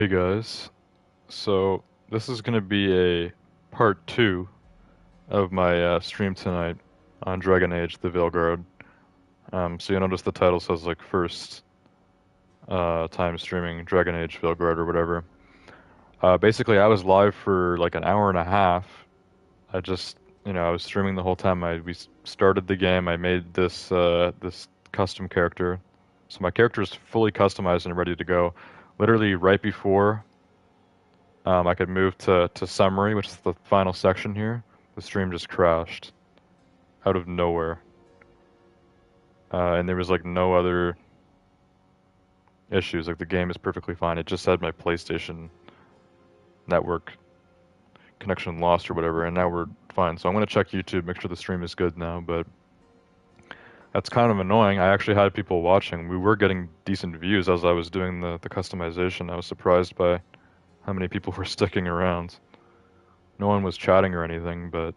Hey guys, so this is going to be a part two of my stream tonight on Dragon Age: The Veilguard. So you notice the title says like first time streaming Dragon Age Veilguard or whatever. Basically, I was live for like an hour and a half. I just, I was streaming the whole time. We started the game. I made this custom character, so my character is fully customized and ready to go. Literally right before I could move to summary, which is the final section here. The stream just crashed out of nowhere. And there was like no other issues. Like the game is perfectly fine. It just said my PlayStation network connection lost or whatever, and now we're fine. So I'm gonna check YouTube, make sure the stream is good now, but that's kind of annoying. I actually had people watching. We were getting decent views as I was doing the customization. I was surprised by how many people were sticking around. No one was chatting or anything, but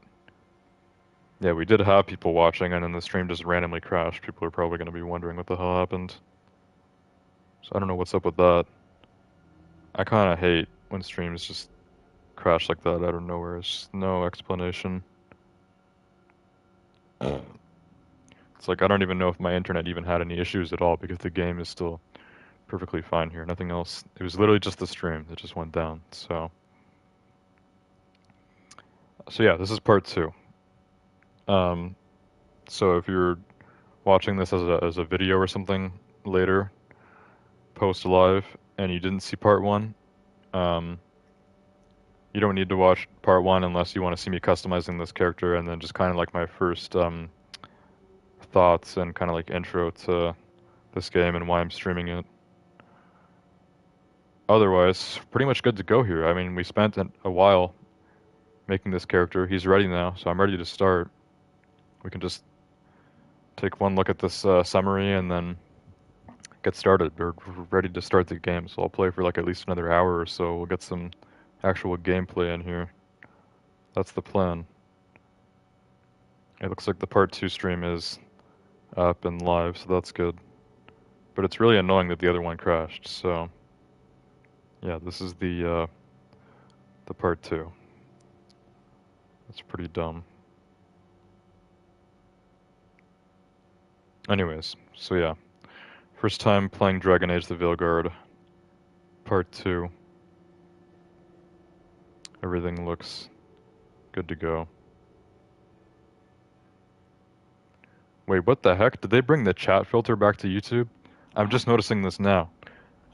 yeah, we did have people watching, and then the stream just randomly crashed. People are probably going to be wondering what the hell happened. So I don't know what's up with that. I kind of hate when streams just crash like that out of nowhere. It's just no explanation. It's like I don't even know if my internet even had any issues at all because the game is still perfectly fine here. Nothing else. It was literally just the stream that just went down. So yeah, this is part two. Um, so if you're watching this as a video or something later, post live, and you didn't see part one, um, you don't need to watch part one unless you want to see me customizing this character and then just kind of like my first thoughts and kind of like intro to this game and why I'm streaming it. Otherwise, pretty much good to go here. I mean, we spent a while making this character. He's ready now, so I'm ready to start. We can just take one look at this summary and then get started. We're ready to start the game, so I'll play for like at least another hour or so. We'll get some actual gameplay in here. That's the plan. It looks like the part two stream is up and live, so that's good. But it's really annoying that the other one crashed, so yeah, this is the part two. That's pretty dumb. Anyways, so yeah. First time playing Dragon Age the Veilguard, part two. Everything looks good to go. Wait, what the heck? Did they bring the chat filter back to YouTube? I'm just noticing this now.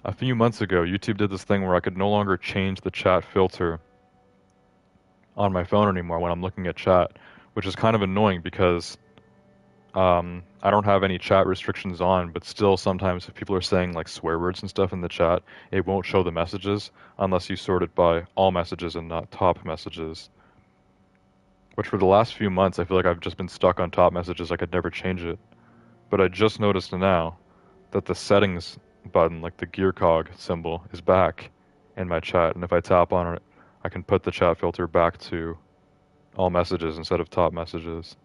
A few months ago, YouTube did this thing where I could no longer change the chat filter on my phone anymore when I'm looking at chat, which is kind of annoying because I don't have any chat restrictions on, but still sometimes if people are saying like swear words and stuff in the chat, it won't show the messages unless you sort it by all messages and not top messages. Which for the last few months, I feel like I've just been stuck on top messages. I could never change it. But I just noticed now that the settings button, like the gear cog symbol, is back in my chat. And if I tap on it, I can put the chat filter back to all messages instead of top messages.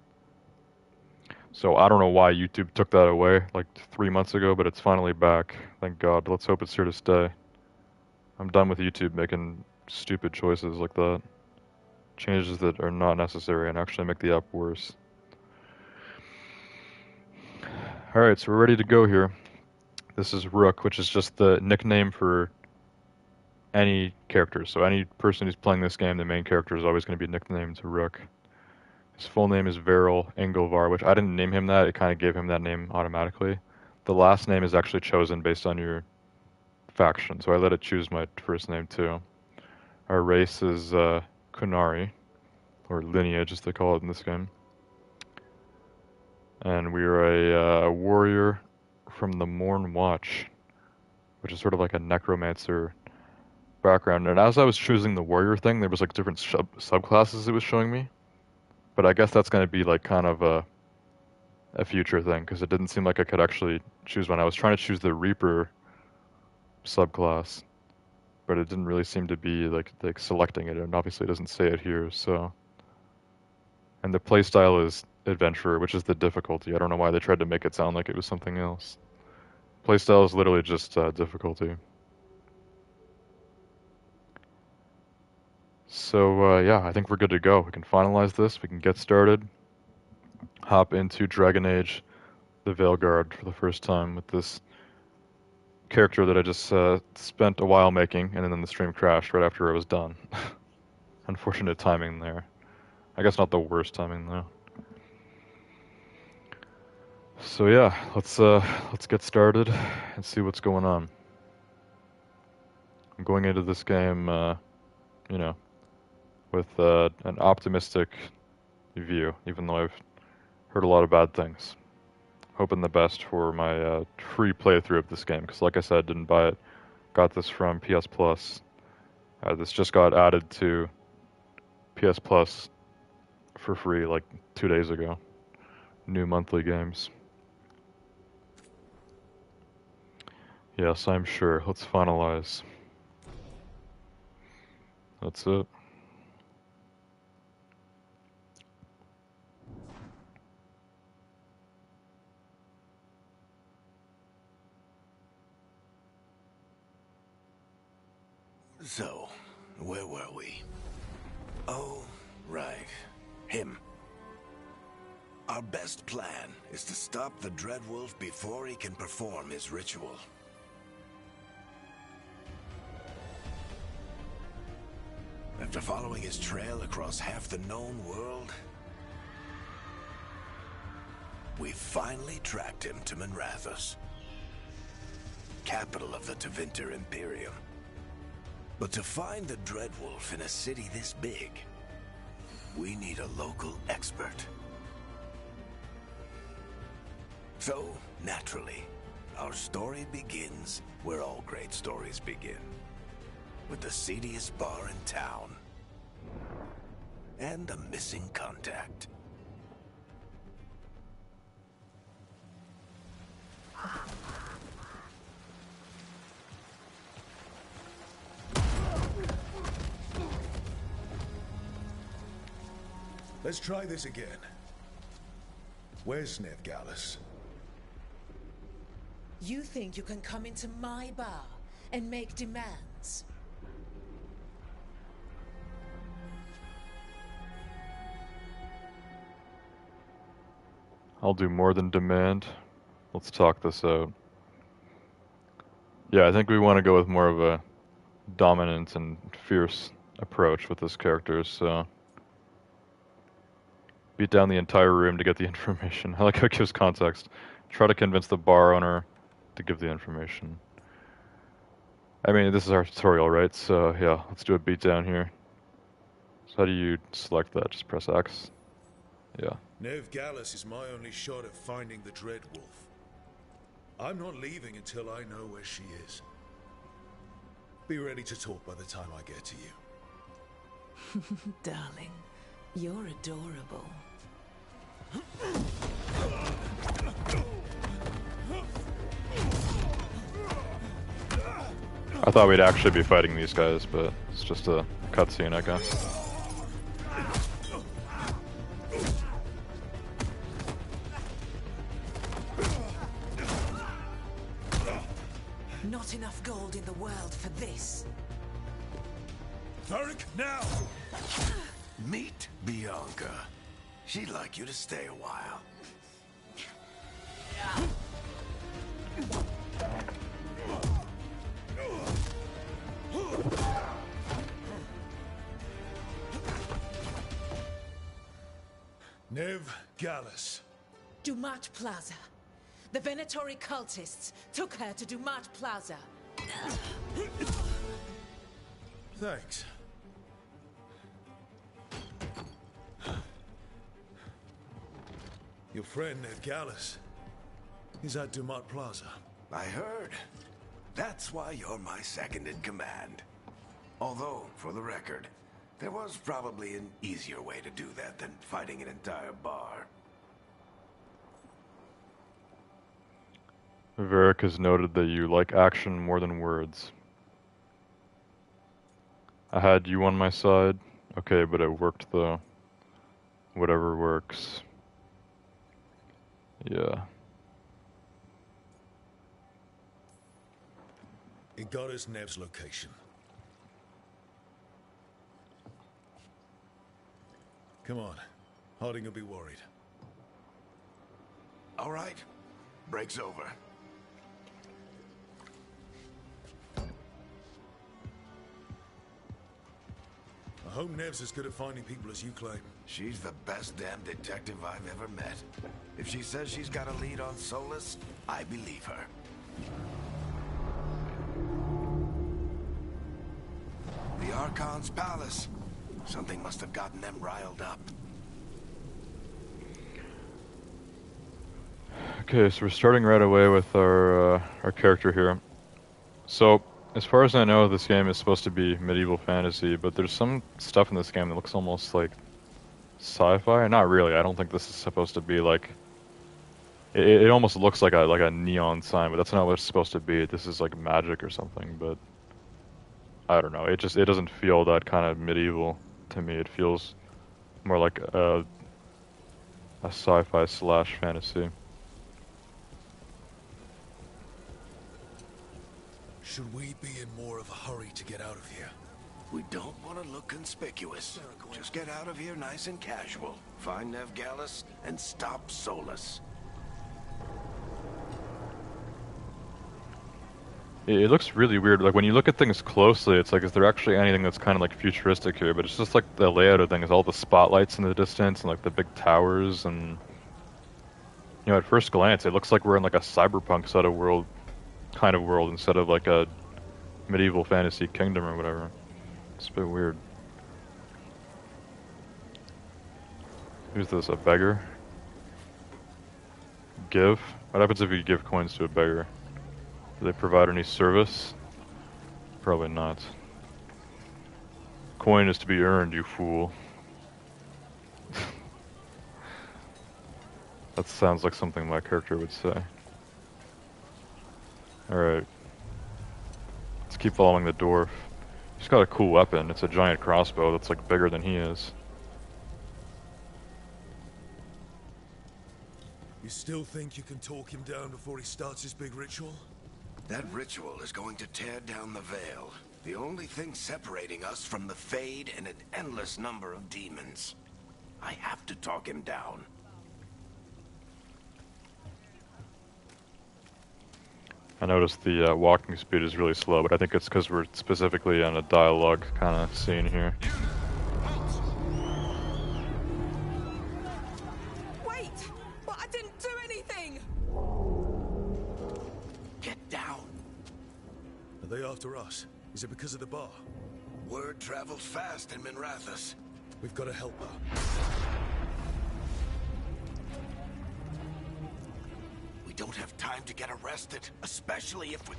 So I don't know why YouTube took that away like 3 months ago, but it's finally back. Thank God. Let's hope it's here to stay. I'm done with YouTube making stupid choices like that. Changes that are not necessary and actually make the app worse. Alright, so we're ready to go here. This is Rook, which is just the nickname for any character. So any person who's playing this game, the main character is always going to be nicknamed Rook. His full name is Veryl Engelvar, which I didn't name him that. It kind of gave him that name automatically. The last name is actually chosen based on your faction, so I let it choose my first name too. Our race is Kunari, or lineage as they call it in this game. And we are a warrior from the Morn Watch, which is sort of like a necromancer background. And as I was choosing the warrior thing, there was like different subclasses it was showing me. But I guess that's going to be like kind of a future thing, because it didn't seem like I could actually choose one. I was trying to choose the Reaper subclass, but it didn't really seem to be like selecting it, and obviously it doesn't say it here, so. And the playstyle is Adventurer, which is the difficulty. I don't know why they tried to make it sound like it was something else. Playstyle is literally just difficulty. So, yeah, I think we're good to go. We can finalize this, we can get started, hop into Dragon Age, the Veilguard for the first time with this character that I just spent a while making, and then the stream crashed right after it was done. Unfortunate timing there. I guess not the worst timing though. So yeah, let's get started and see what's going on. I'm going into this game, you know, with an optimistic view, even though I've heard a lot of bad things. Hoping the best for my free playthrough of this game, because like I said, didn't buy it. Got this from PS Plus. This just got added to PS Plus for free like 2 days ago. New monthly games. Yes, I'm sure. Let's finalize. That's it. So, where were we? Oh, right. Him. Our best plan is to stop the Dreadwolf before he can perform his ritual. After following his trail across half the known world, we finally tracked him to Minrathous, capital of the Tevinter Imperium. But to find the Dreadwolf in a city this big, we need a local expert. So, naturally, our story begins where all great stories begin. With the seediest bar in town. And a missing contact. Let's try this again. Where's Veilguard? You think you can come into my bar and make demands? I'll do more than demand. Let's talk this out. Yeah, I think we want to go with more of a dominant and fierce approach with this character, so beat down the entire room to get the information. I like how it gives context. Try to convince the bar owner to give the information. I mean, this is our tutorial, right? So yeah, let's do a beatdown here. So how do you select that? Just press X? Yeah. Veilguard is my only shot at finding the Dreadwolf. I'm not leaving until I know where she is. Be ready to talk by the time I get to you. Darling, you're adorable. I thought we'd actually be fighting these guys, but it's just a cutscene, I guess. Not enough gold in the world for this. Thuric, now! Meet Bianca. She'd like you to stay a while. Veilguard. Dumat Plaza. The Venatori cultists took her to Dumat Plaza. Thanks. Your friend Veilguard is at Dumat Plaza. I heard. That's why you're my second in command. Although, for the record, there was probably an easier way to do that than fighting an entire bar. Varric has noted that you like action more than words. I had you on my side. Okay, but it worked though. Whatever works. Yeah. It got us Nev's location. Come on. Harding will be worried. All right. Break's over. I hope Nev's as good at finding people as you claim. She's the best damn detective I've ever met. If she says she's got a lead on Solus, I believe her. The Archon's palace. Something must have gotten them riled up. Okay, so we're starting right away with our character here. So, as far as I know, this game is supposed to be medieval fantasy, but there's some stuff in this game that looks almost like sci-fi. Not really. I don't think this is supposed to be like. It almost looks like a neon sign, but that's not what it's supposed to be. This is like magic or something, but I don't know. It doesn't feel that kind of medieval to me. It feels more like a sci-fi slash fantasy. Should we be in more of a hurry to get out of here? We don't want to look conspicuous. Just get out of here nice and casual. Find Nev Gallus and stop Solus. It looks really weird. Like when you look at things closely, it's like, is there actually anything that's kind of like futuristic here? But it's just like the layout of things, all the spotlights in the distance and like the big towers, and you know, at first glance, it looks like we're in like a cyberpunk kind of world instead of like a medieval fantasy kingdom or whatever. It's a bit weird. Who's this? A beggar? Give? What happens if you give coins to a beggar? Do they provide any service? Probably not. Coin is to be earned, you fool. That sounds like something my character would say. Alright. Let's keep following the dwarf. He's got a cool weapon. It's a giant crossbow that's like bigger than he is. You still think you can talk him down before he starts his big ritual? That ritual is going to tear down the veil. The only thing separating us from the Fade and an endless number of demons. I have to talk him down. I noticed the walking speed is really slow, but I think it's because we're specifically on a dialogue kind of scene here. Wait! But I didn't do anything! Get down. Are they after us? Is it because of the bar? Word travels fast in Minrathous. We've got to help her. We don't have time to get arrested, especially if we...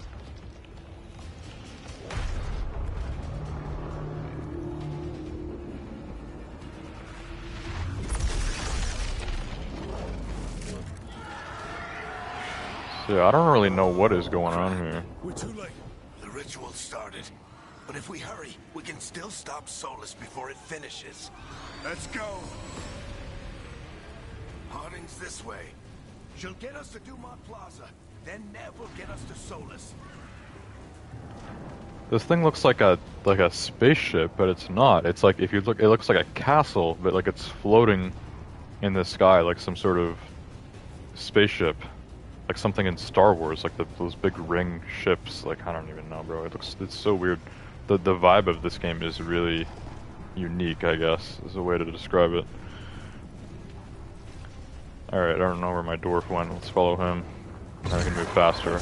So yeah, I don't really know what is going on here. We're too late. The ritual started. But if we hurry, we can still stop Solus before it finishes. Let's go! Harding's this way. She'll get us to Dumont Plaza. Then Nev will get us to Solus. This thing looks like a spaceship, but it's not. It's like, if you look, it looks like a castle, but like it's floating in the sky like some sort of spaceship. Like something in Star Wars, like those big ring ships. Like, I don't even know, bro. It's so weird. The vibe of this game is really unique, I guess, is a way to describe it. Alright, I don't know where my dwarf went. Let's follow him. I can move faster.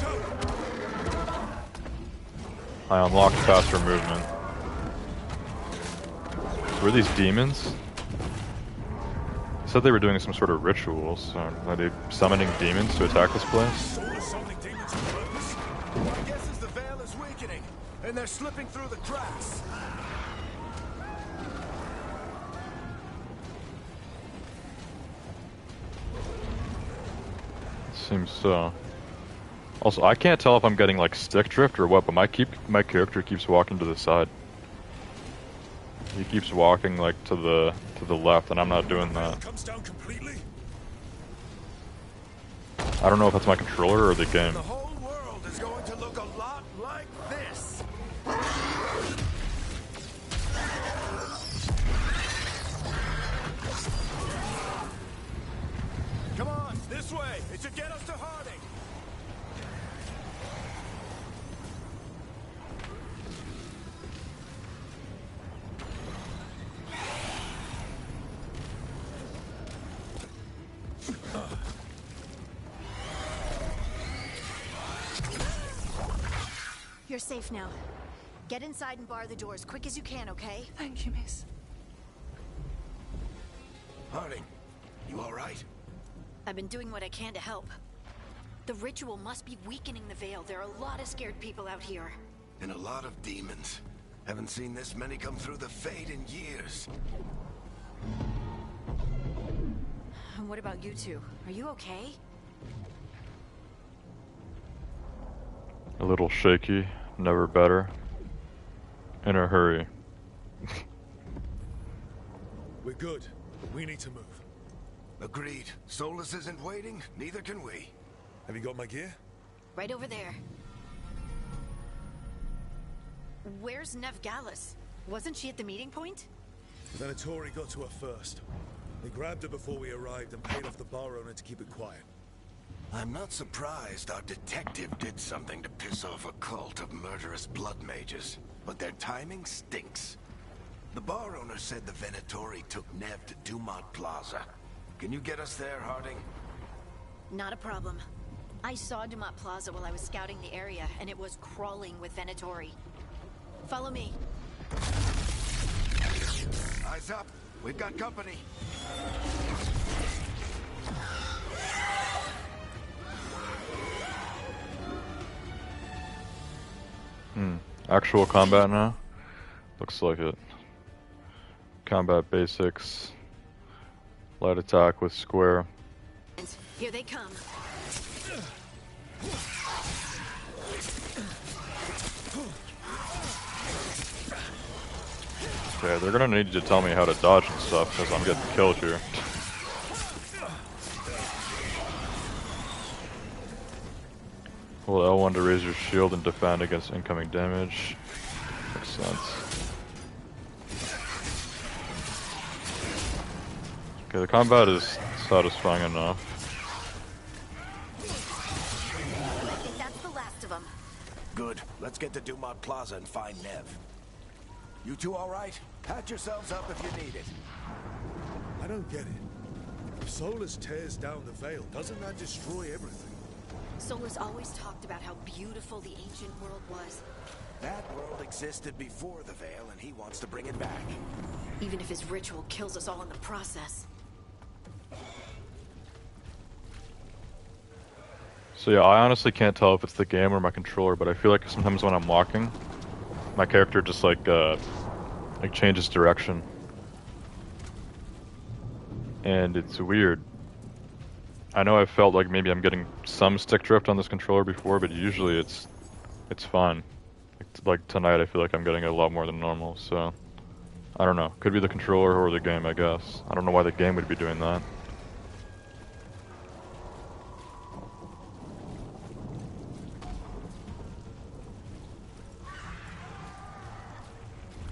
I unlocked faster movement. So were these demons? They said they were doing some sort of rituals. So are they summoning demons to attack this place? Solus summoning demons on purpose? My guess is the veil is weakening, and they're slipping through the cracks. Seems so. Also, I can't tell if I'm getting like stick drift or what, but my character keeps walking to the side. He keeps walking like to the left, and I'm not doing that. Comes down completely. I don't know if that's my controller or the game. The whole world is going to look a lot like this. should get us to Harding! You're safe now. Get inside and bar the door as quick as you can, okay? Thank you, miss. Harding, you all right? I've been doing what I can to help. The ritual must be weakening the Veil. There are a lot of scared people out here. And a lot of demons. Haven't seen this many come through the Fade in years. And what about you two? Are you okay? A little shaky, never better. In a hurry. We're good. We need to move. Agreed. Solus isn't waiting, neither can we. Have you got my gear? Right over there. Where's Nev Gallus? Wasn't she at the meeting point? The Venatori got to her first. They grabbed her before we arrived and paid off the bar owner to keep it quiet. I'm not surprised our detective did something to piss off a cult of murderous blood mages, but their timing stinks. The bar owner said the Venatori took Nev to Dumont Plaza. Can you get us there, Harding? Not a problem. I saw Dumont Plaza while I was scouting the area, and it was crawling with Venatori. Follow me. Eyes up. We've got company. Actual combat now? Looks like it. Combat basics. Light attack with square. Here they come. Okay, they're gonna need you to tell me how to dodge and stuff, because I'm getting killed here. Hold L1 to raise your shield and defend against incoming damage. Makes sense. Okay, the combat is satisfying enough. I think that's the last of them. Good. Let's get to Dumont Plaza and find Nev. You two all right? Patch yourselves up if you need it. I don't get it. If Solus tears down the Veil, doesn't that destroy everything? Solus always talked about how beautiful the ancient world was. That world existed before the Veil, and he wants to bring it back. Even if his ritual kills us all in the process. So yeah, I honestly can't tell if it's the game or my controller, but I feel like sometimes when I'm walking, my character just like changes direction. And it's weird. I know I've felt like maybe I'm getting some stick drift on this controller before, but usually it's fine. Like tonight I feel like I'm getting it a lot more than normal, so I don't know. Could be the controller or the game, I guess. I don't know why the game would be doing that.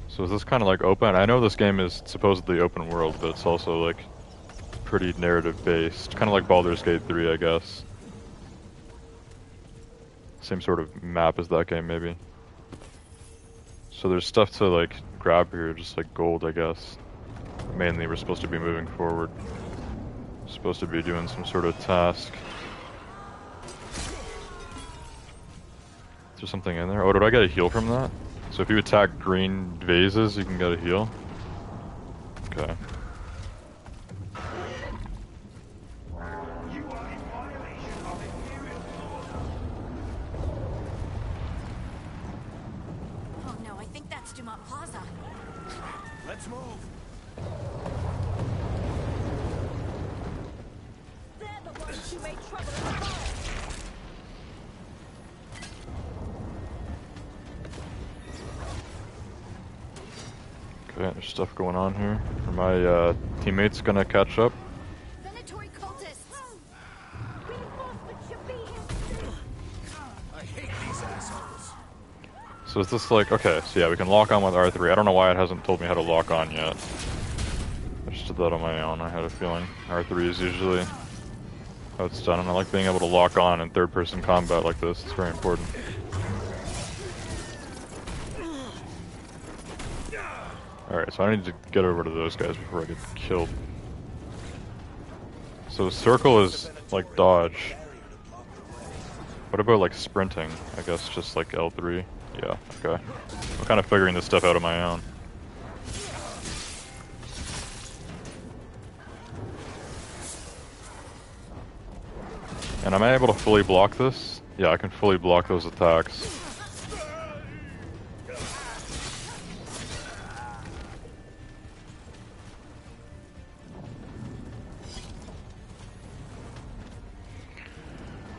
So is this kind of like open? I know this game is supposedly open world, but it's also like pretty narrative based. Kind of like Baldur's Gate 3, I guess. Same sort of map as that game, maybe. So there's stuff to like grab here, just like gold, I guess. Mainly we're supposed to be moving forward. Supposed to be doing some sort of task. Is there something in there? Oh, did I get a heal from that? So if you attack green vases, you can get a heal? Okay. Oh no, I think that's Dumont Plaza. Let's move. They're the ones who made trouble in the hall. Okay, there's stuff going on here. Are my teammates gonna catch up? Venatori cultists! Reinforcements should be here soon. I hate these assholes. So is this like, okay, so yeah, we can lock on with R3. I don't know why it hasn't told me how to lock on yet. I just did that on my own, I had a feeling. R3 is usually how it's done, and I like being able to lock on in third-person combat like this. It's very important. Alright, so I need to get over to those guys before I get killed. So circle is like dodge. What about like sprinting? I guess just like L3. Yeah, okay. I'm kind of figuring this stuff out on my own. And am I able to fully block this? Yeah, I can fully block those attacks.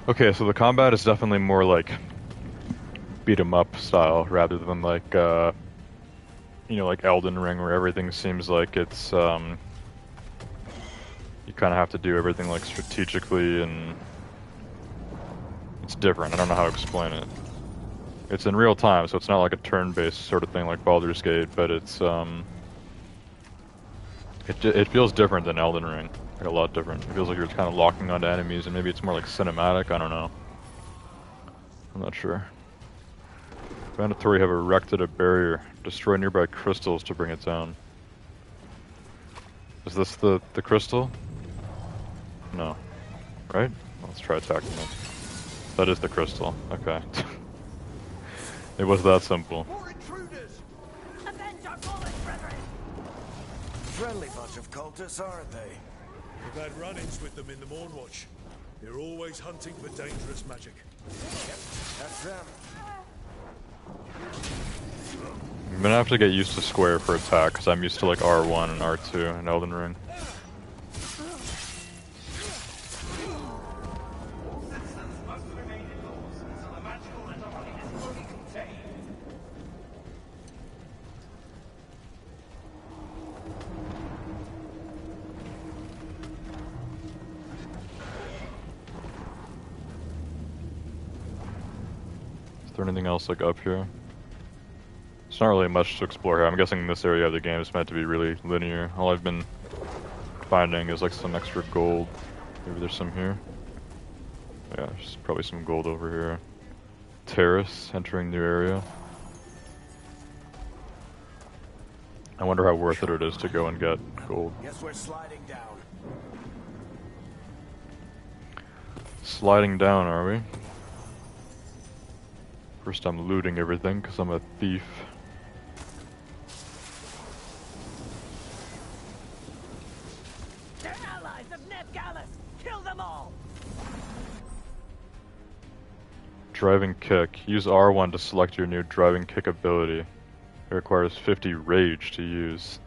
Okay, so the combat is definitely more like beat 'em up style rather than like you know, like Elden Ring where everything seems like it's you kind of have to do everything like strategically, and it's different. I don't know how to explain it. It's in real time, so it's not like a turn-based sort of thing like Baldur's Gate, but it's it feels different than Elden Ring. Like a lot different. It feels like you're kind of locking onto enemies, and maybe it's more like cinematic. I don't know. I'm not sure. Mandatory have erected a barrier. Destroy nearby crystals to bring it down. Is this the crystal? No. Right? Let's try attacking it. That is the crystal. Okay. It was that simple. Friendly bunch of cultists, aren't they? We've had run-ins with them in the Mornwatch. They're always hunting for dangerous magic. Yep, that's them. I'm gonna have to get used to square for attack, because I'm used to like R1 and R2 in Elden Ring. Is there anything else like up here? There's not really much to explore here. I'm guessing this area of the game is meant to be really linear. All I've been finding is like some extra gold. Maybe there's some here. Yeah, there's probably some gold over here. Terrace, entering new area. I wonder how worth it is to go and get gold. Guess we're sliding down. Sliding down, are we? First I'm looting everything, because I'm a thief. They're allies of Nebgallus! Kill them all! Driving kick. Use R1 to select your new driving kick ability. It requires 50 rage to use.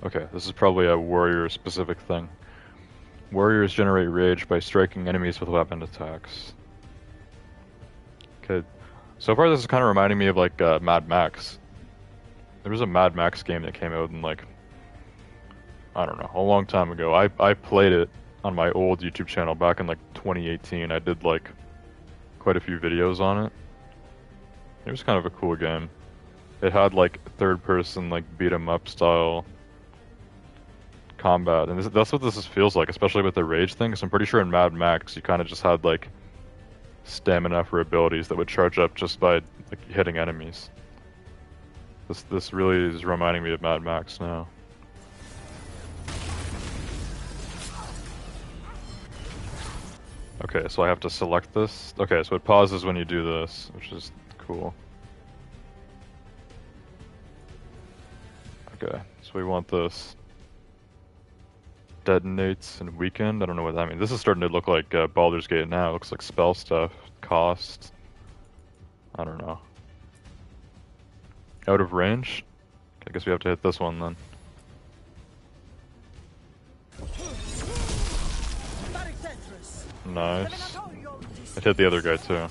Okay, this is probably a warrior specific thing. Warriors generate rage by striking enemies with weapon attacks. Okay, so far this is kind of reminding me of like Mad Max. There was a Mad Max game that came out in like, I don't know, a long time ago. I played it on my old YouTube channel back in like 2018. I did like quite a few videos on it. It was kind of a cool game. It had like third person like beat 'em up style combat, and that's what this feels like, especially with the rage thing, because I'm pretty sure in Mad Max you kind of just had like stamina for abilities that would charge up just by like hitting enemies. This really is reminding me of Mad Max now. Okay, so I have to select this. Okay, so it pauses when you do this, which is cool. Okay, so we want this. Detonates and weakened. I don't know what that means. This is starting to look like Baldur's Gate now. It looks like spell stuff. Cost. I don't know. Out of range? I guess we have to hit this one then. Nice. It hit the other guy too.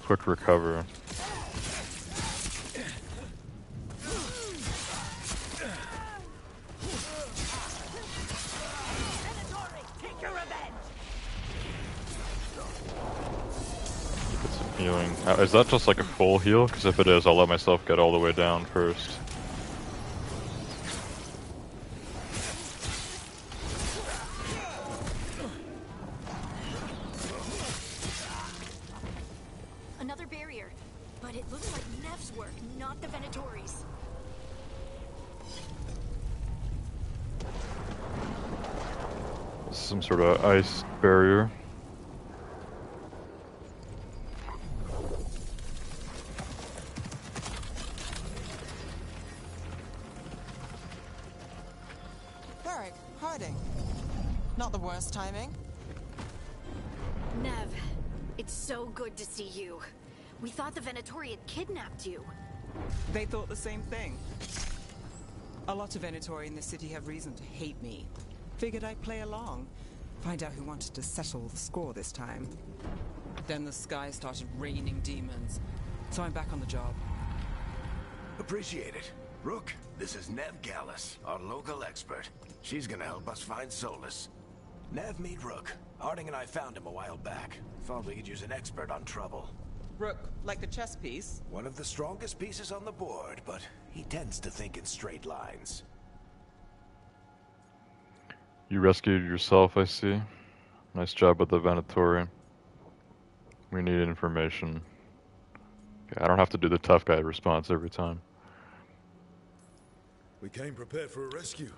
Quick recover. Healing. Is that just like a full heal? Because if it is, I'll let myself get all the way down first. barrier. But it looks like Nev's work, not the Venatori's. Some sort of ice barrier. Varric, hiding. Not the worst timing. Nev, it's so good to see you. We thought the Venatori had kidnapped you. They thought the same thing. A lot of Venatori in the city have reason to hate me. Figured I'd play along. Find out who wanted to settle the score this time. Then the sky started raining demons. So I'm back on the job. Appreciate it. Rook, this is Nev Gallus, our local expert. She's gonna help us find Solus. Nev, meet Rook. Harding and I found him a while back. Thought we could use an expert on trouble. Rook, like the chess piece? One of the strongest pieces on the board, but he tends to think in straight lines. You rescued yourself, I see. Nice job with the Venatori. We need information. Okay, I don't have to do the tough guy response every time. We came prepared for a rescue.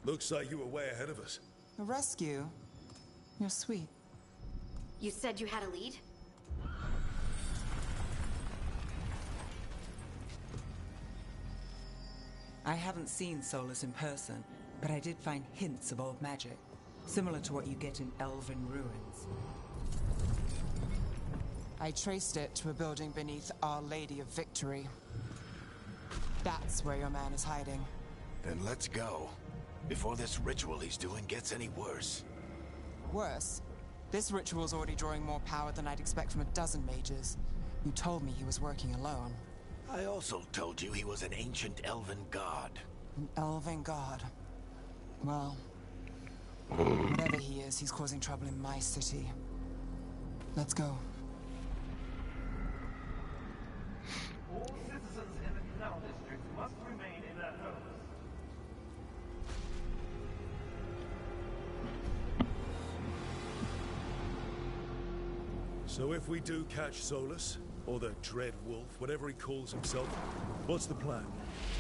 Looks like you were way ahead of us. A rescue? You're sweet. You said you had a lead? I haven't seen Solus in person, but I did find hints of old magic, similar to what you get in elven ruins. I traced it to a building beneath Our Lady of Victory. That's where your man is hiding. Then let's go. Before this ritual he's doing gets any worse. Worse, this ritual's already drawing more power than I'd expect from a dozen mages. You told me he was working alone. I also told you he was an ancient elven god. An elven god. Well, whatever he is, he's causing trouble in my city. Let's go. All citizens in the canal district must remain in their homes. So if we do catch Solus, or the Dread Wolf, whatever he calls himself, what's the plan?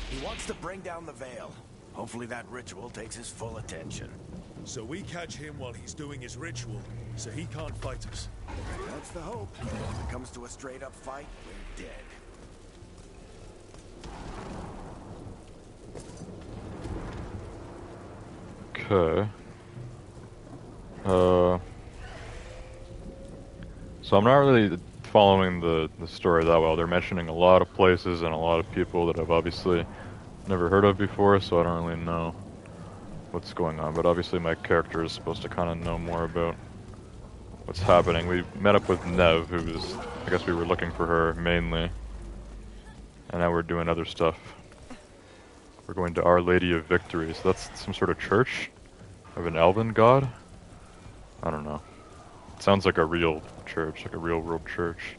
He wants to bring down the Veil. Hopefully that ritual takes his full attention. So we catch him while he's doing his ritual, so he can't fight us. That's the hope. If it comes to a straight-up fight, we're dead. Okay. So I'm not really following the story that well. They're mentioning a lot of places and a lot of people that I've obviously never heard of before, so I don't really know what's going on. But obviously my character is supposed to kind of know more about what's happening. We met up with Nev, who was, I guess we were looking for her mainly. And now we're doing other stuff. We're going to Our Lady of Victory, so that's some sort of church of an elven god? I don't know. It sounds like a real church, like a real world church.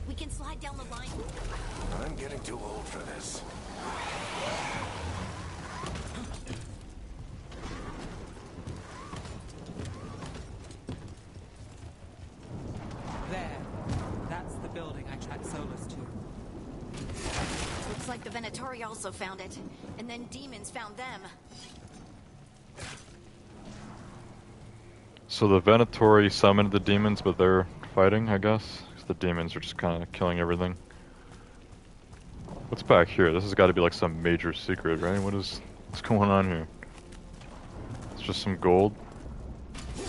We can slide down the line. I'm getting too old for this. There. That's the building I tracked Solus to. Looks like the Venatori also found it, and then demons found them. So the Venatori summoned the demons, but they're fighting, I guess? 'Cause the demons are just kind of killing everything. What's back here? This has got to be like some major secret, right? What's going on here? It's just some gold.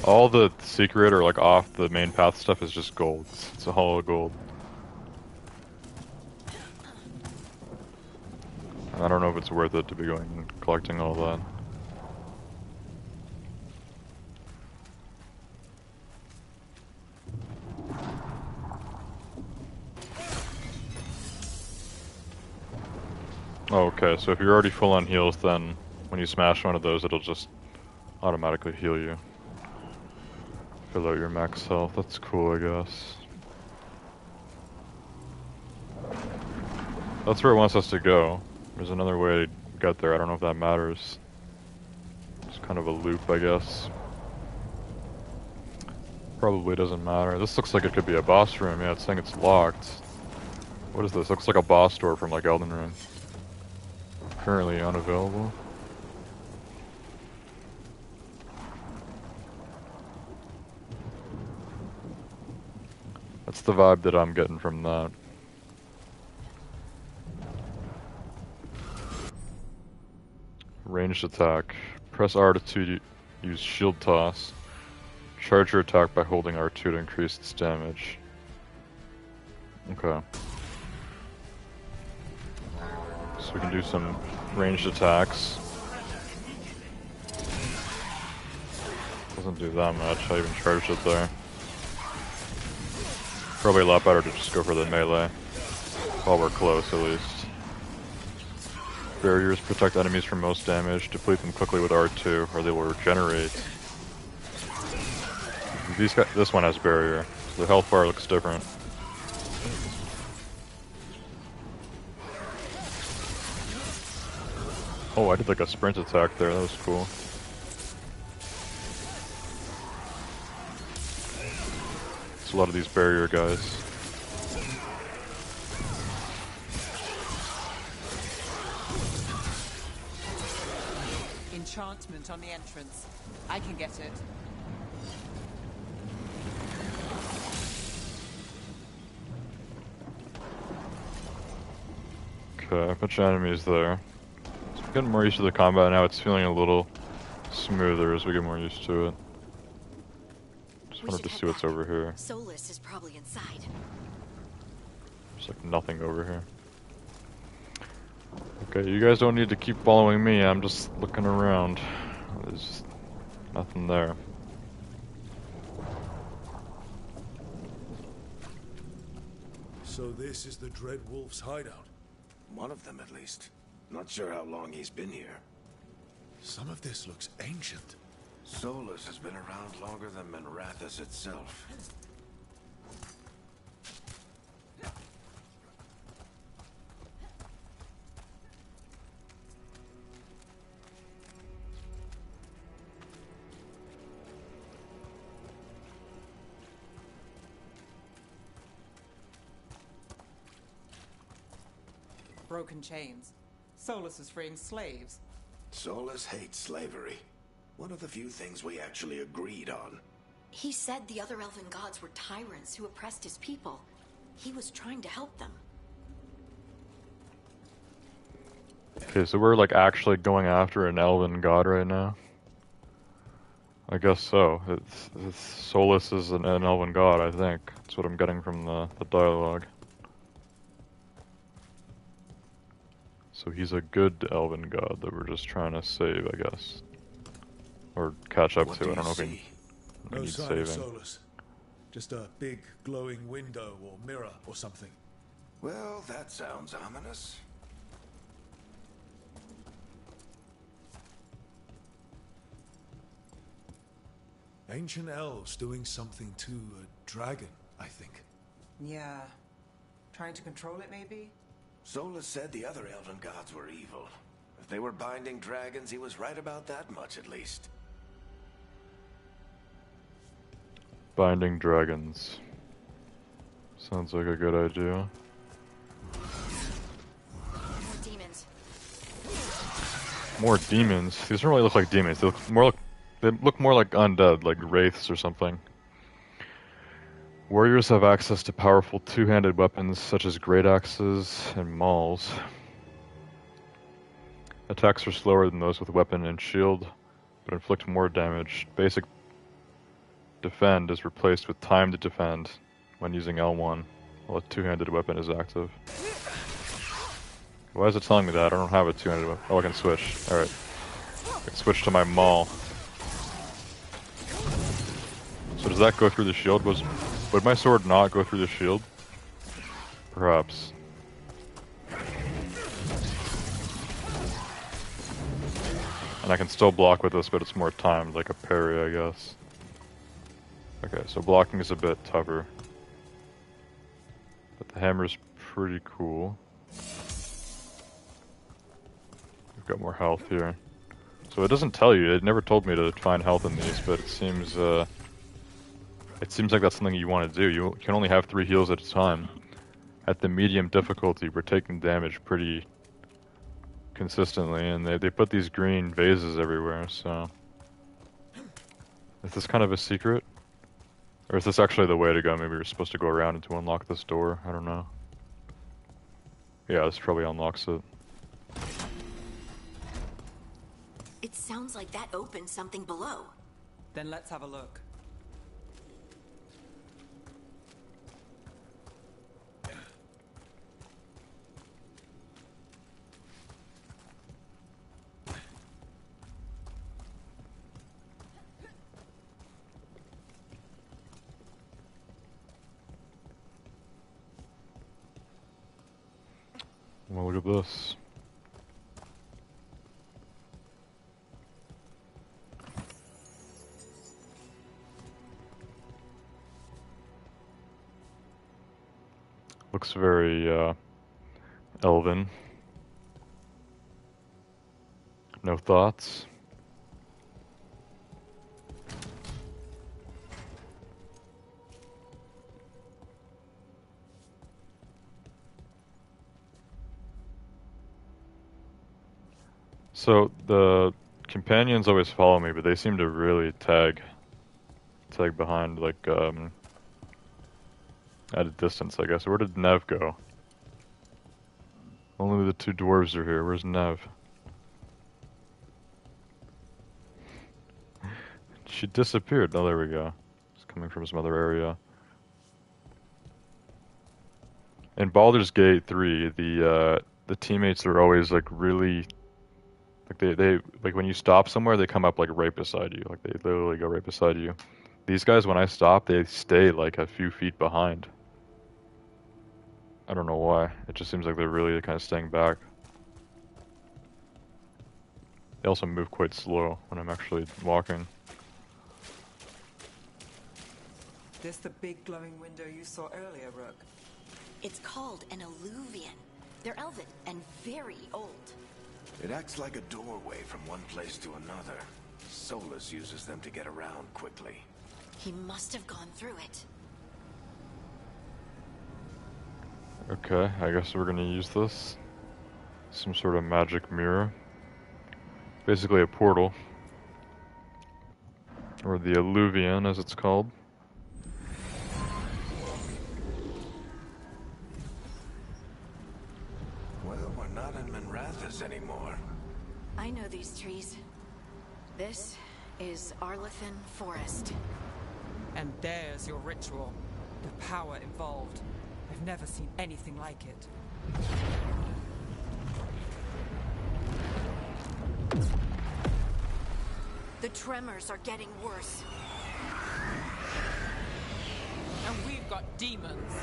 All the secret or like off the main path stuff is just gold. It's all gold. I don't know if it's worth it to be going and collecting all that. Oh, okay, so if you're already full on heals, then when you smash one of those, it'll just automatically heal you. Fill out your max health. That's cool, I guess. That's where it wants us to go. There's another way to get there. I don't know if that matters. It's kind of a loop, I guess. Probably doesn't matter. This looks like it could be a boss room. Yeah, it's saying it's locked. What is this? Looks like a boss door from like Elden Ring. Currently unavailable. That's the vibe that I'm getting from that. Ranged attack. Press R to use shield toss. Charge your attack by holding R2 to increase its damage. Okay. So we can do some ranged attacks. Doesn't do that much. I even charged it there. Probably a lot better to just go for the melee. While we're close, at least. Barriers protect enemies from most damage. Deplete them quickly with R2, or they will regenerate. This one has barrier, so the health bar looks different. Oh, I did like a sprint attack there, that was cool. It's a lot of these barrier guys. Enchantment on the entrance. I can get it. Okay, a bunch of enemies there. So I'm getting more used to the combat now. It's feeling a little smoother as we get more used to it. Just wanted to see what's over here. Solus is probably inside. There's like nothing over here. Okay, you guys don't need to keep following me. I'm just looking around. There's just nothing there. So this is the Dread Wolf's hideout. One of them, at least. Not sure how long he's been here. Some of this looks ancient. Solus has been around longer than Minrathous itself. Broken chains. Solus is freeing slaves. Solus hates slavery. One of the few things we actually agreed on. He said the other elven gods were tyrants who oppressed his people. He was trying to help them. Okay, so we're like actually going after an elven god right now? I guess so. It's Solus is an elven god, I think. That's what I'm getting from the dialogue. So he's a good elven god that we're just trying to save, I guess. Or catch up to. I don't know if we No need sign of saving. Solus. Just a big glowing window or mirror or something. Well, that sounds ominous. Ancient elves doing something to a dragon, I think. Yeah. Trying to control it, maybe? Solus said the other elven gods were evil. If they were binding dragons, he was right about that much, at least. Binding dragons. Sounds like a good idea. More demons. More demons? These don't really look like demons. They look more like undead, like wraiths or something. Warriors have access to powerful two-handed weapons such as great axes and mauls. Attacks are slower than those with weapon and shield, but inflict more damage. Basic defend is replaced with time to defend when using L1, while a two-handed weapon is active. Why is it telling me that? I don't have a two-handed weapon. Oh, I can switch. Alright. I can switch to my maul. So does that go through the shield? Would my sword not go through the shield? Perhaps. And I can still block with this, but it's more timed, like a parry, I guess. Okay, so blocking is a bit tougher. But the hammer's pretty cool. Got more health here. So it doesn't tell you. It never told me to find health in these, but it seems like that's something you want to do. You can only have 3 heals at a time. At the medium difficulty, we're taking damage pretty consistently, and they put these green vases everywhere, so... Is this kind of a secret? Or is this actually the way to go? Maybe you're supposed to go around and to unlock this door. I don't know. Yeah, this probably unlocks it. It sounds like that opened something below. Then let's have a look. Well, look at this. Looks very, elven. No thoughts? So, the companions always follow me, but they seem to really tag behind, like, at a distance, I guess. Where did Nev go? Only the 2 dwarves are here. Where's Nev? She disappeared. Oh, there we go. It's coming from some other area. In Baldur's Gate 3, the teammates are always, like, really... Like, they like, when you stop somewhere, they come up, like, right beside you. Like, they literally go right beside you. These guys, when I stop, they stay, like, a few feet behind. I don't know why. It just seems like they're really kind of staying back. They also move quite slow when I'm actually walking. This the big glowing window you saw earlier, Rook? It's called an alluvian. They're elven and very old. It acts like a doorway from one place to another. Solus uses them to get around quickly. He must have gone through it. Okay, I guess we're gonna use this. Some sort of magic mirror. Basically a portal. Or the alluvian, as it's called. Well, we're not in Minrathous anymore. I know these trees. This is Arlethan Forest. And there's your ritual. The power involved. I've never seen anything like it. The tremors are getting worse. And we've got demons.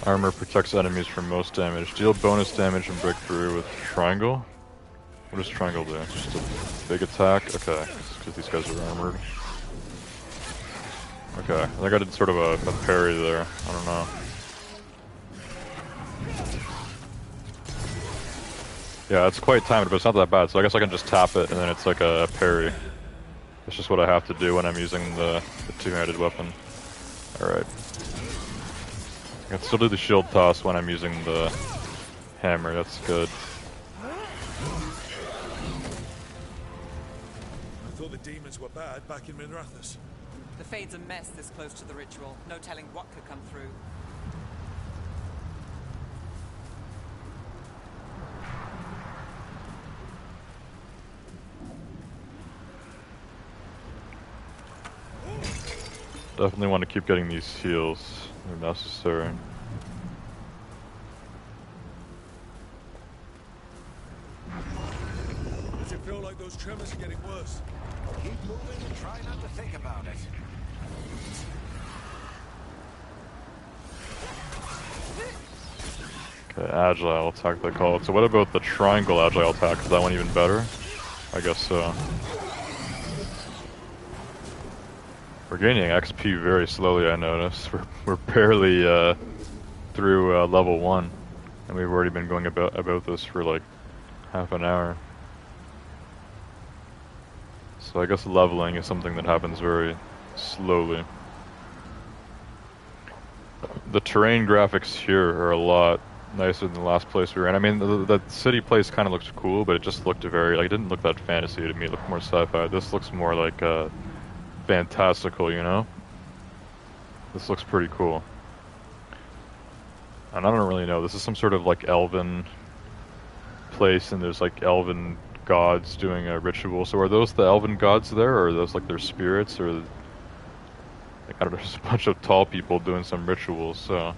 Armor protects enemies from most damage. Deal bonus damage and break through with triangle. What does triangle do? Just a big attack? Okay, because these guys are armored. Okay, I think I did sort of a parry there. I don't know. Yeah, it's quite timed, but it's not that bad, so I guess I can just tap it and then it's like a parry. That's just what I have to do when I'm using the two-handed weapon. Alright. I can still do the shield toss when I'm using the hammer, that's good. I thought the demons were bad back in Minrathous. The Fade's a mess this close to the ritual. No telling what could come through. Definitely want to keep getting these heals. They're necessary. Does it feel like those tremors are getting worse? Keep moving and try not to think about it. Okay, agile attack they call it. So what about the triangle agile attack? Is that one even better? I guess so. We're gaining XP very slowly, I noticed. We're barely through level 1, and we've already been going about this for like half an hour. So I guess leveling is something that happens very slowly. The terrain graphics here are a lot nicer than the last place we were in. I mean, the city place kind of looks cool, but it just looked very, like, it didn't look that fantasy to me. It looked more sci-fi. This looks more like fantastical, you know? This looks pretty cool. And I don't really know. This is some sort of like elven place, and there's like elven gods doing a ritual. So are those the elven gods there, or are those like their spirits, or like, I don't know, just a bunch of tall people doing some rituals? So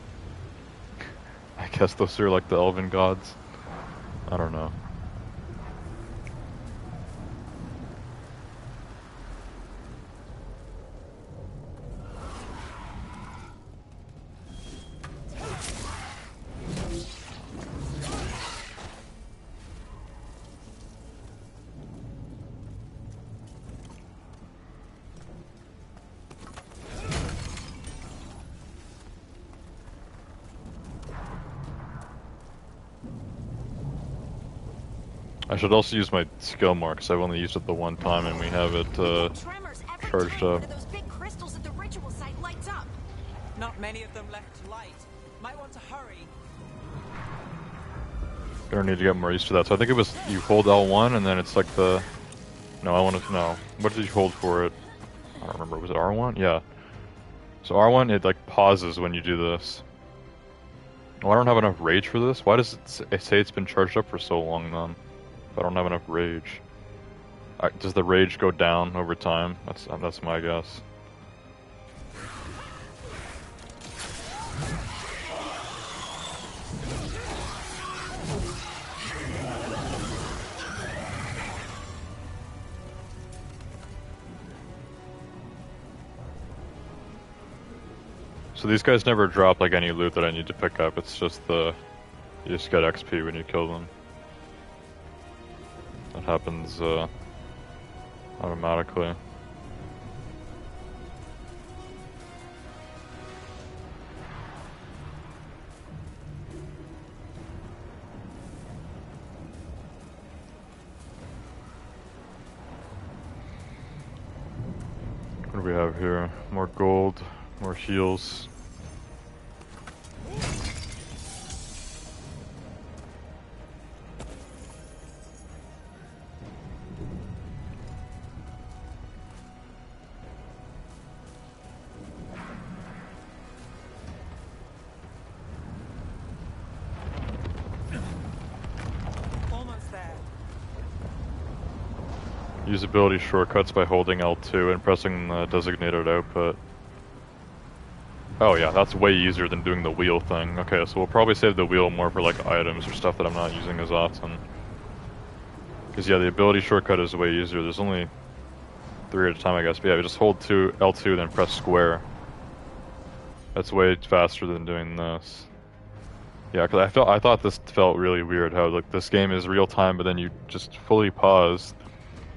I guess those are like the elven gods. I don't know. I should also use my skill more, because I've only used it the one time and we have it charged up. Those big crystals at the ritual site lights up. Not many of them left to light. Might want to hurry. Gonna need to get more used to that. So I think it was, you hold L1 and then it's like the... No, I want to know. What did you hold for it? I don't remember. Was it R1? Yeah. So R1, it like pauses when you do this. Oh, I don't have enough rage for this? Why does it say it's been charged up for so long then? If I don't have enough rage. Does the rage go down over time? That's my guess. So these guys never drop like any loot that I need to pick up. It's just you just get XP when you kill them. That happens automatically. What do we have here? More gold, more heals. Usability shortcuts by holding L2 and pressing the designated output. Oh yeah, that's way easier than doing the wheel thing. Okay, so we'll probably save the wheel more for like items or stuff that I'm not using as often. Because yeah, the ability shortcut is way easier. There's only 3 at a time, I guess. But yeah, we just hold L2 then press square. That's way faster than doing this. Yeah, because I thought this felt really weird how like this game is real time, but then you just fully pause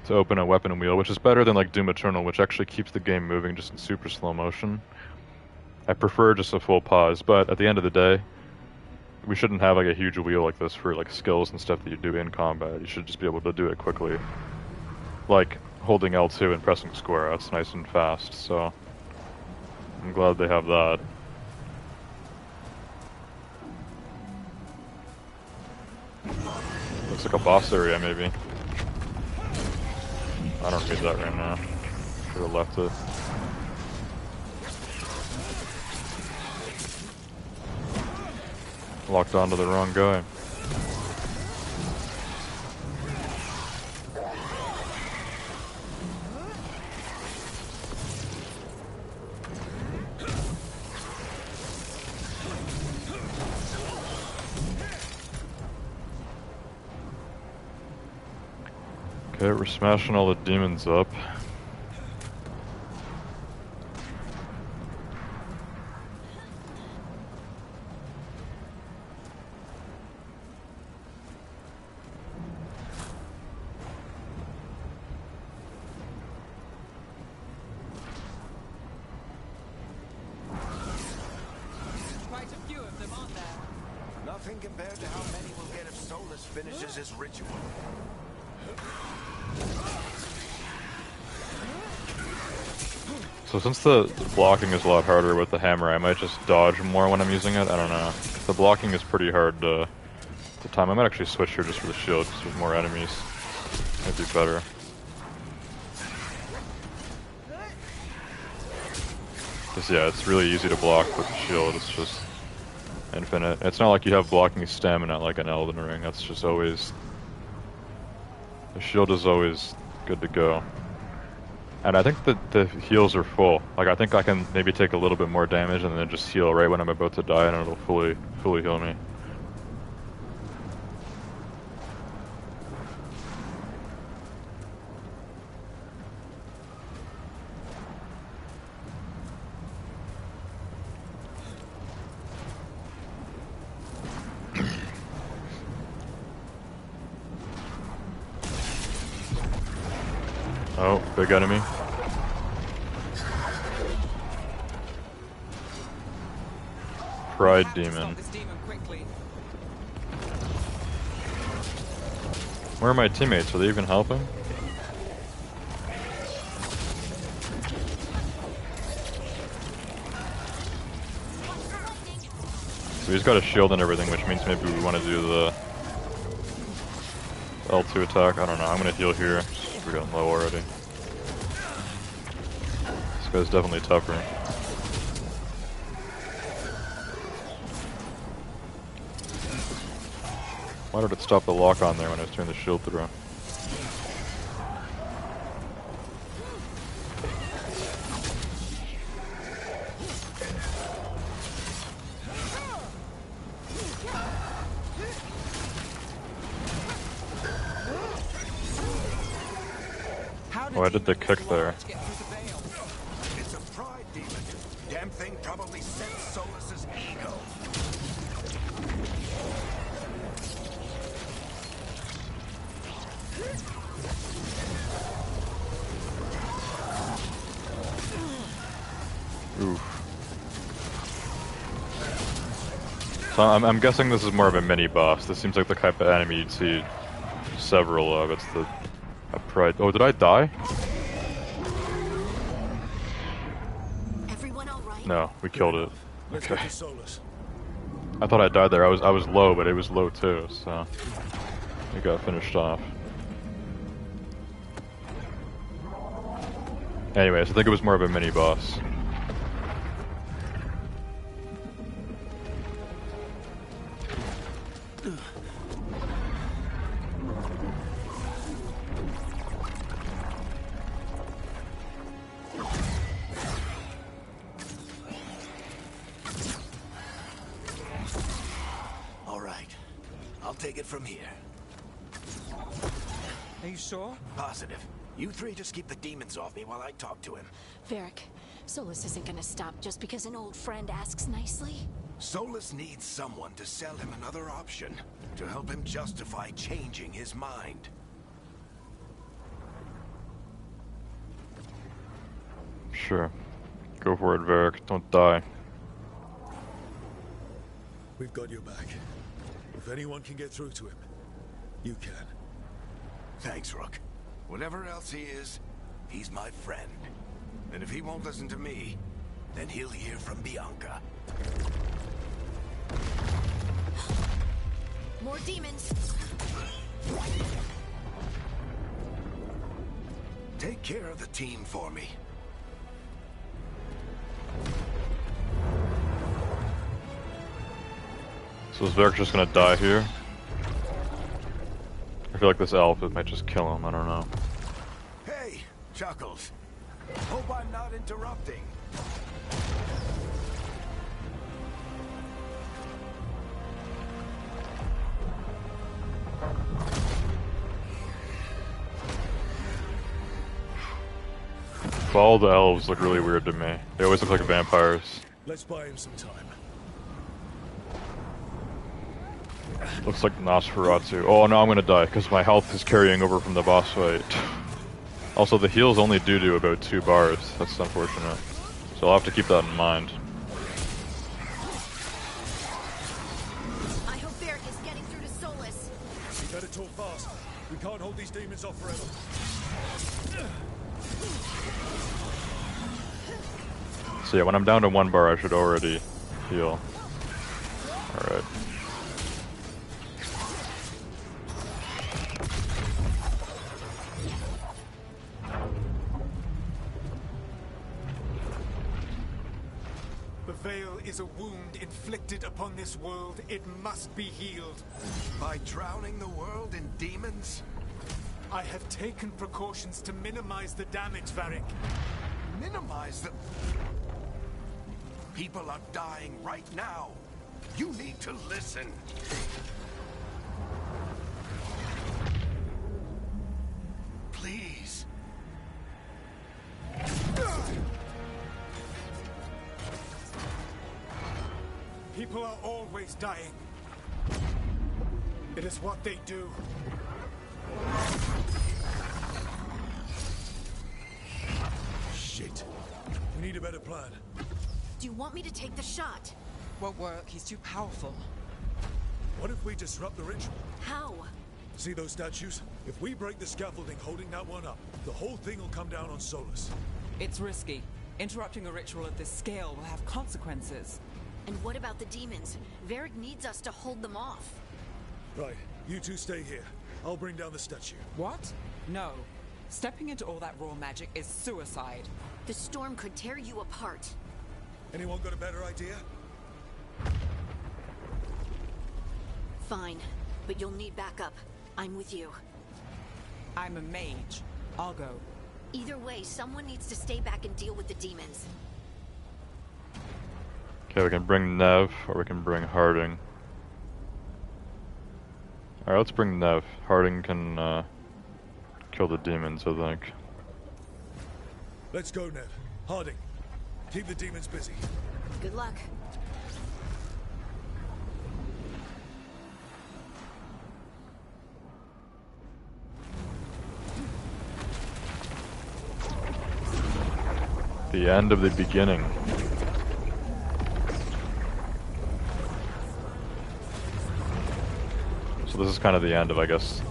to open a weapon wheel, which is better than like Doom Eternal, which actually keeps the game moving just in super slow motion. I prefer just a full pause, but at the end of the day, we shouldn't have like a huge wheel like this for like skills and stuff that you do in combat. You should just be able to do it quickly. Like holding L2 and pressing square, that's nice and fast, so I'm glad they have that. Looks like a boss area maybe. I don't need that right now. Should have left it. Locked onto the wrong guy. Okay, we're smashing all the demons up. compared to how many we'll get if Solus finishes his ritual. So since the blocking is a lot harder with the hammer, I might just dodge more when I'm using it. I don't know. The blocking is pretty hard to time. I might actually switch here just for the shield, because with more enemies, it'd be better. Because yeah, it's really easy to block with the shield. It's just infinite. It's not like you have blocking stamina like an Elden Ring. That's just always... The shield is always good to go. And I think that the heals are full. Like, I think I can maybe take a little bit more damage and then just heal right when I'm about to die, and it'll fully heal me. Oh, big enemy. Pride demon. Where are my teammates? Are they even helping? So he's got a shield and everything, which means maybe we want to do the L2 attack. I don't know. I'm going to heal here. We're getting low already. This guy's definitely tougher. Why did it stop the lock on there when I was turning the shield through? Oh, I did the kick there. It's a pride demon. Damn thing probably sent Solus's ego. Oof. So I'm guessing this is more of a mini boss. This seems like the type of enemy you'd see several of. It's the pride. Oh, did I die? Everyone all right? No, we killed it. Let's Okay. get to Solus. I thought I died there. I was low, but it was low too, so it got finished off. Anyways, I think it was more of a mini boss. All right. I'll take it from here. Are you sure? Positive. You three just keep the demons off me while I talk to him. Varric, Solus isn't gonna stop just because an old friend asks nicely. Solus needs someone to sell him another option, to help him justify changing his mind. Sure. Go for it, Varric. Don't die. We've got your back. If anyone can get through to him, you can. Thanks, Rook. Whatever else he is, he's my friend. And if he won't listen to me, then he'll hear from Bianca. More demons! Take care of the team for me. So is Varric just gonna die here? I feel like this elf might just kill him. I don't know. Hey, Chuckles. Hope I'm not interrupting. But all the elves look really weird to me. They always look like vampires. Let's buy him some time. Looks like Nosferatu. Oh no, I'm gonna die because my health is carrying over from the boss fight. Also, the heals only do about 2 bars. That's unfortunate. So I'll have to keep that in mind. I hope Varric We can't hold these demons off forever. So yeah, when I'm down to 1 bar, I should already heal. Alright. The Veil is a wound inflicted upon this world. It must be healed. By drowning the world in demons? I have taken precautions to minimize the damage, Varric. Minimize the... People are dying right now. You need to listen. Please. People are always dying. It is what they do. Shit. We need a better plan. Do you want me to take the shot? Won't work. He's too powerful. What if we disrupt the ritual? How? See those statues? If we break the scaffolding holding that one up, the whole thing will come down on Solus. It's risky. Interrupting a ritual at this scale will have consequences. And what about the demons? Varric needs us to hold them off. Right, you two stay here. I'll bring down the statue. What? No. Stepping into all that raw magic is suicide. The storm could tear you apart. Anyone got a better idea? Fine, but you'll need backup. I'm with you. I'm a mage. I'll go. Either way, someone needs to stay back and deal with the demons. Okay, we can bring Nev, or we can bring Harding. Alright, let's bring Nev. Harding can kill the demons, I think. Let's go, Ned. Harding, keep the demons busy. Good luck. The end of the beginning. So this is kind of the end of, I guess.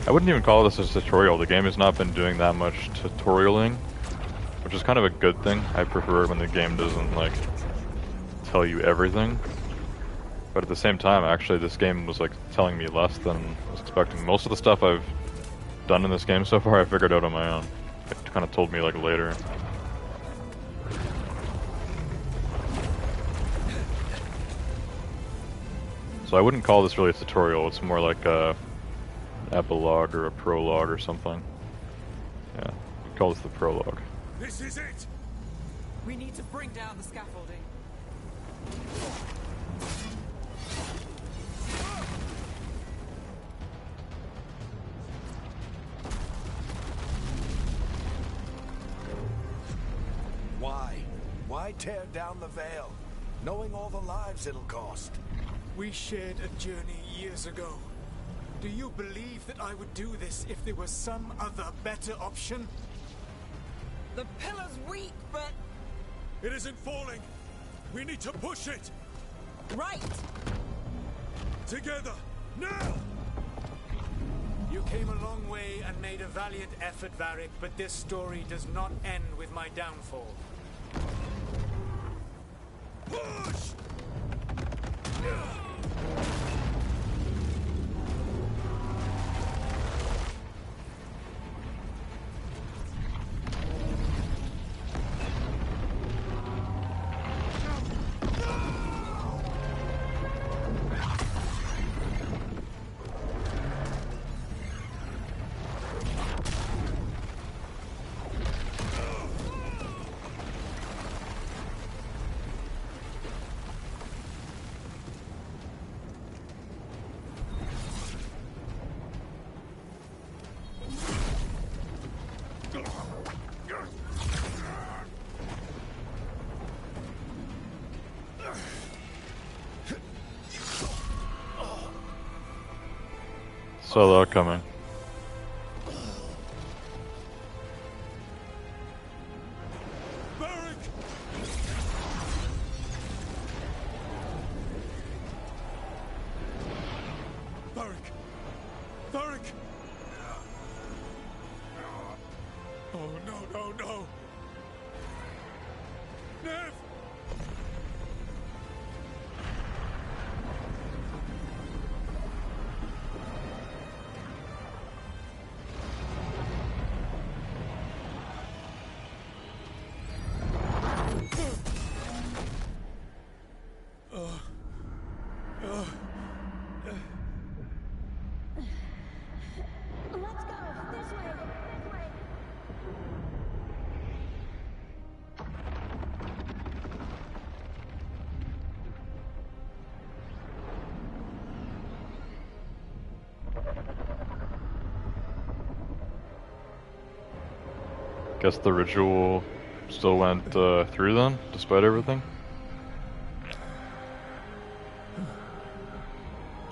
I wouldn't even call this a tutorial. The game has not been doing that much tutorialing, which is kind of a good thing. I prefer it when the game doesn't, like, tell you everything. But at the same time, actually, this game was, like, telling me less than I was expecting. Most of the stuff I've done in this game so far, I figured out on my own. It kind of told me, like, later. So I wouldn't call this really a tutorial, it's more like a epilogue or a prologue or something. Yeah, we'd call this the prologue. This is it! We need to bring down the scaffolding. Why? Why tear down the Veil? Knowing all the lives it'll cost. We shared a journey years ago. Do you believe that I would do this if there was some other better option? The pillar's weak, but... It isn't falling! We need to push it! Right! Together! Now! You came a long way and made a valiant effort, Varric, but this story does not end with my downfall. Push! Saw that coming. Varric! Varric! Varric! no, no! Nev! Let's go! This way! This way! Guess the ritual still went through then, despite everything.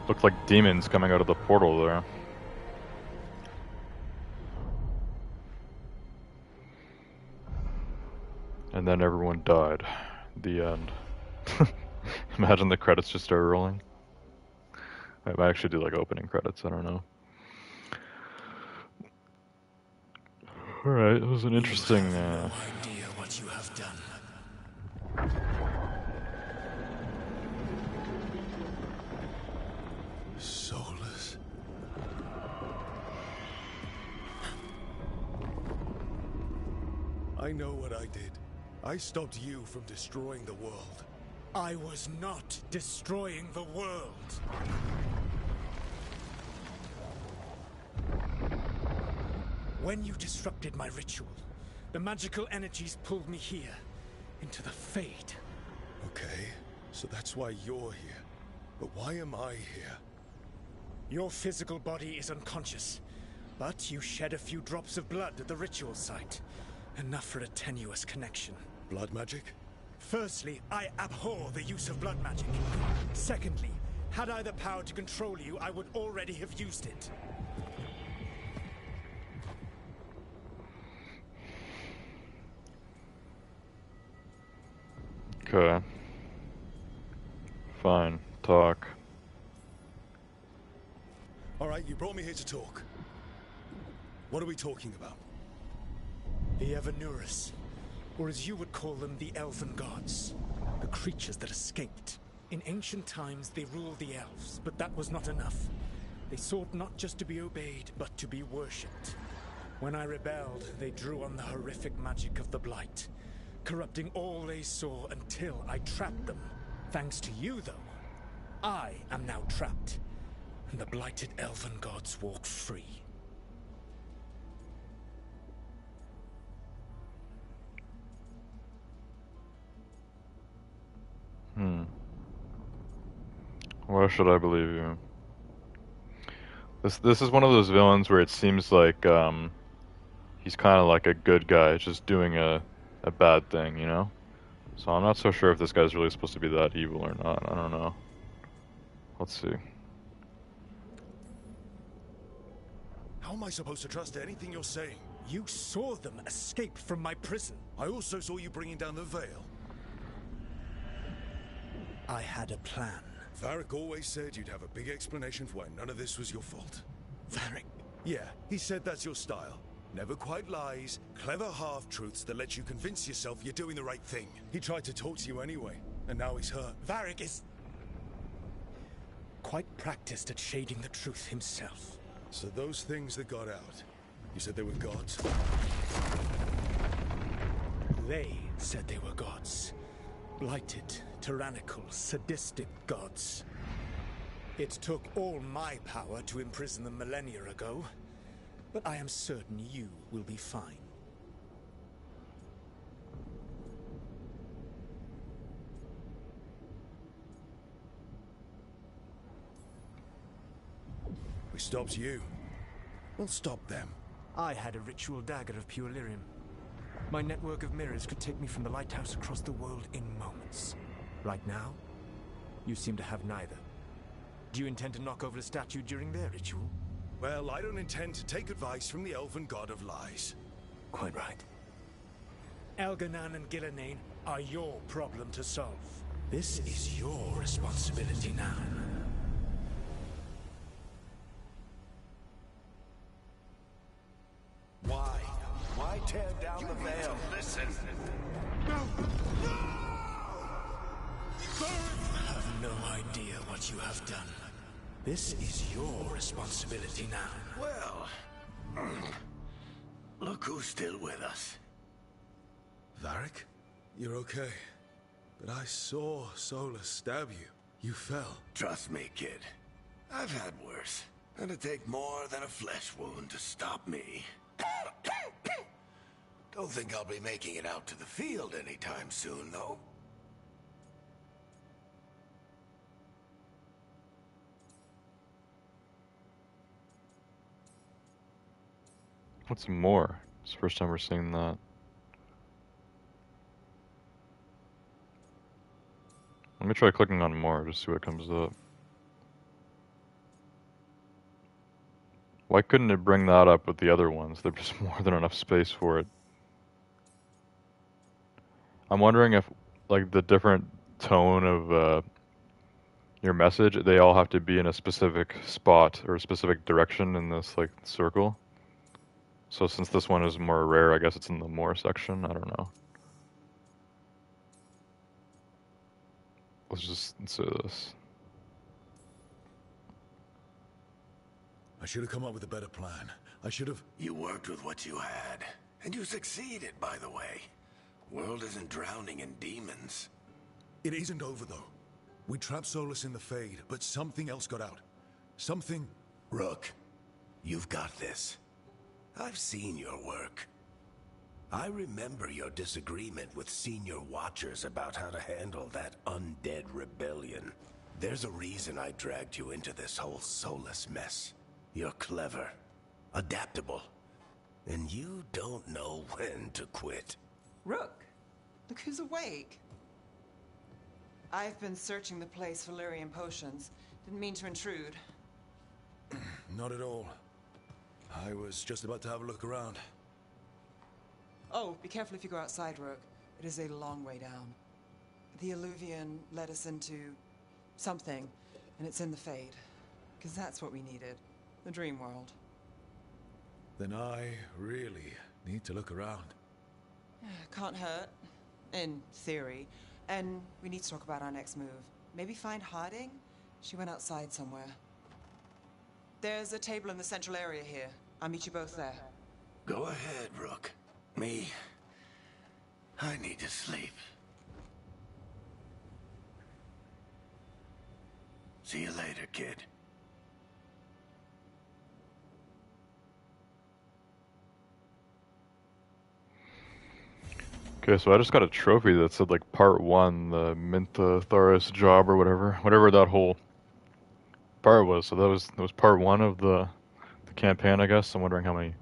Looked like demons coming out of the portal there. And then everyone died. The end. Imagine the credits just started rolling. I might actually do like opening credits, I don't know. Alright, it was an interesting... You have no idea what you have done. Soulless. I know what I did. I stopped you from destroying the world. I was not destroying the world. When you disrupted my ritual, the magical energies pulled me here, into the Fade. Okay, so that's why you're here. But why am I here? Your physical body is unconscious, but you shed a few drops of blood at the ritual site. Enough for a tenuous connection. Blood magic? Firstly, I abhor the use of blood magic. Secondly, had I the power to control you, I would already have used it. Okay. Fine. Talk. Alright, you brought me here to talk. What are we talking about? The Evanurus, or as you would call them, the Elven Gods. The creatures that escaped. In ancient times, they ruled the elves, but that was not enough. They sought not just to be obeyed, but to be worshipped. When I rebelled, they drew on the horrific magic of the Blight, corrupting all they saw until I trapped them. Thanks to you, though, I am now trapped, and the blighted Elven Gods walk free. Why should I believe you? This is one of those villains where it seems like he's kind of like a good guy, just doing a bad thing, you know? So I'm not so sure if this guy's really supposed to be that evil or not. I don't know. Let's see. How am I supposed to trust anything you're saying? You saw them escape from my prison. I also saw you bringing down the veil. I had a plan. Varric always said you'd have a big explanation for why none of this was your fault. Varric. Yeah, he said that's your style. Never quite lies, clever half-truths that let you convince yourself you're doing the right thing. He tried to talk to you anyway, and now he's hurt. Varric is quite practiced at shading the truth himself. So those things that got out, you said they were gods? They said they were gods. Blighted, tyrannical, sadistic gods. It took all my power to imprison them millennia ago, but I am certain you will be fine. We stopped you. We'll stop them. I had a ritual dagger of pure lyrium. My network of mirrors could take me from the lighthouse across the world in moments. Right now, you seem to have neither. Do you intend to knock over a statue during their ritual? Well, I don't intend to take advice from the elven god of lies. Quite right. Elganan and Gillenane are your problem to solve. This is your responsibility now. Why? Why tear down the what you have done. This is your responsibility now. Well, look who's still with us. Varric? You're okay. But I saw Solus stab you. You fell. Trust me, kid. I've had worse. It'd take more than a flesh wound to stop me. Don't think I'll be making it out to the field anytime soon, though. What's more? It's the first time we're seeing that. Let me try clicking on more, just see what comes up. Why couldn't it bring that up with the other ones? There's just more than enough space for it. I'm wondering if, like, the different tone of your message, they all have to be in a specific spot or a specific direction in this, like, circle. So since this one is more rare, I guess it's in the more section. I don't know. Let's just say this. I should have come up with a better plan. I should have... You worked with what you had. And you succeeded, by the way. World isn't drowning in demons. It isn't over, though. We trapped Solus in the Fade, but something else got out. Something... Rook, you've got this. I've seen your work. I remember your disagreement with senior watchers about how to handle that undead rebellion. There's a reason I dragged you into this whole Solus mess. You're clever, adaptable, and you don't know when to quit. Rook, look who's awake. I've been searching the place for Lyrian potions. Didn't mean to intrude. Not at all. I was just about to have a look around. Oh, be careful if you go outside, Rook. It is a long way down. The Illuvian led us into something, and it's in the Fade. Because that's what we needed. The dream world. Then I really need to look around. Can't hurt, in theory. And we need to talk about our next move. Maybe find Harding? She went outside somewhere. There's a table in the central area here. I'll meet you both there. Go ahead, Rook. Me, I need to sleep. See you later, kid. Okay, so I just got a trophy that said, like, part 1, the Mintha Tharis job or whatever that whole part was. So that was part 1 of the campaign, I guess. I'm wondering how many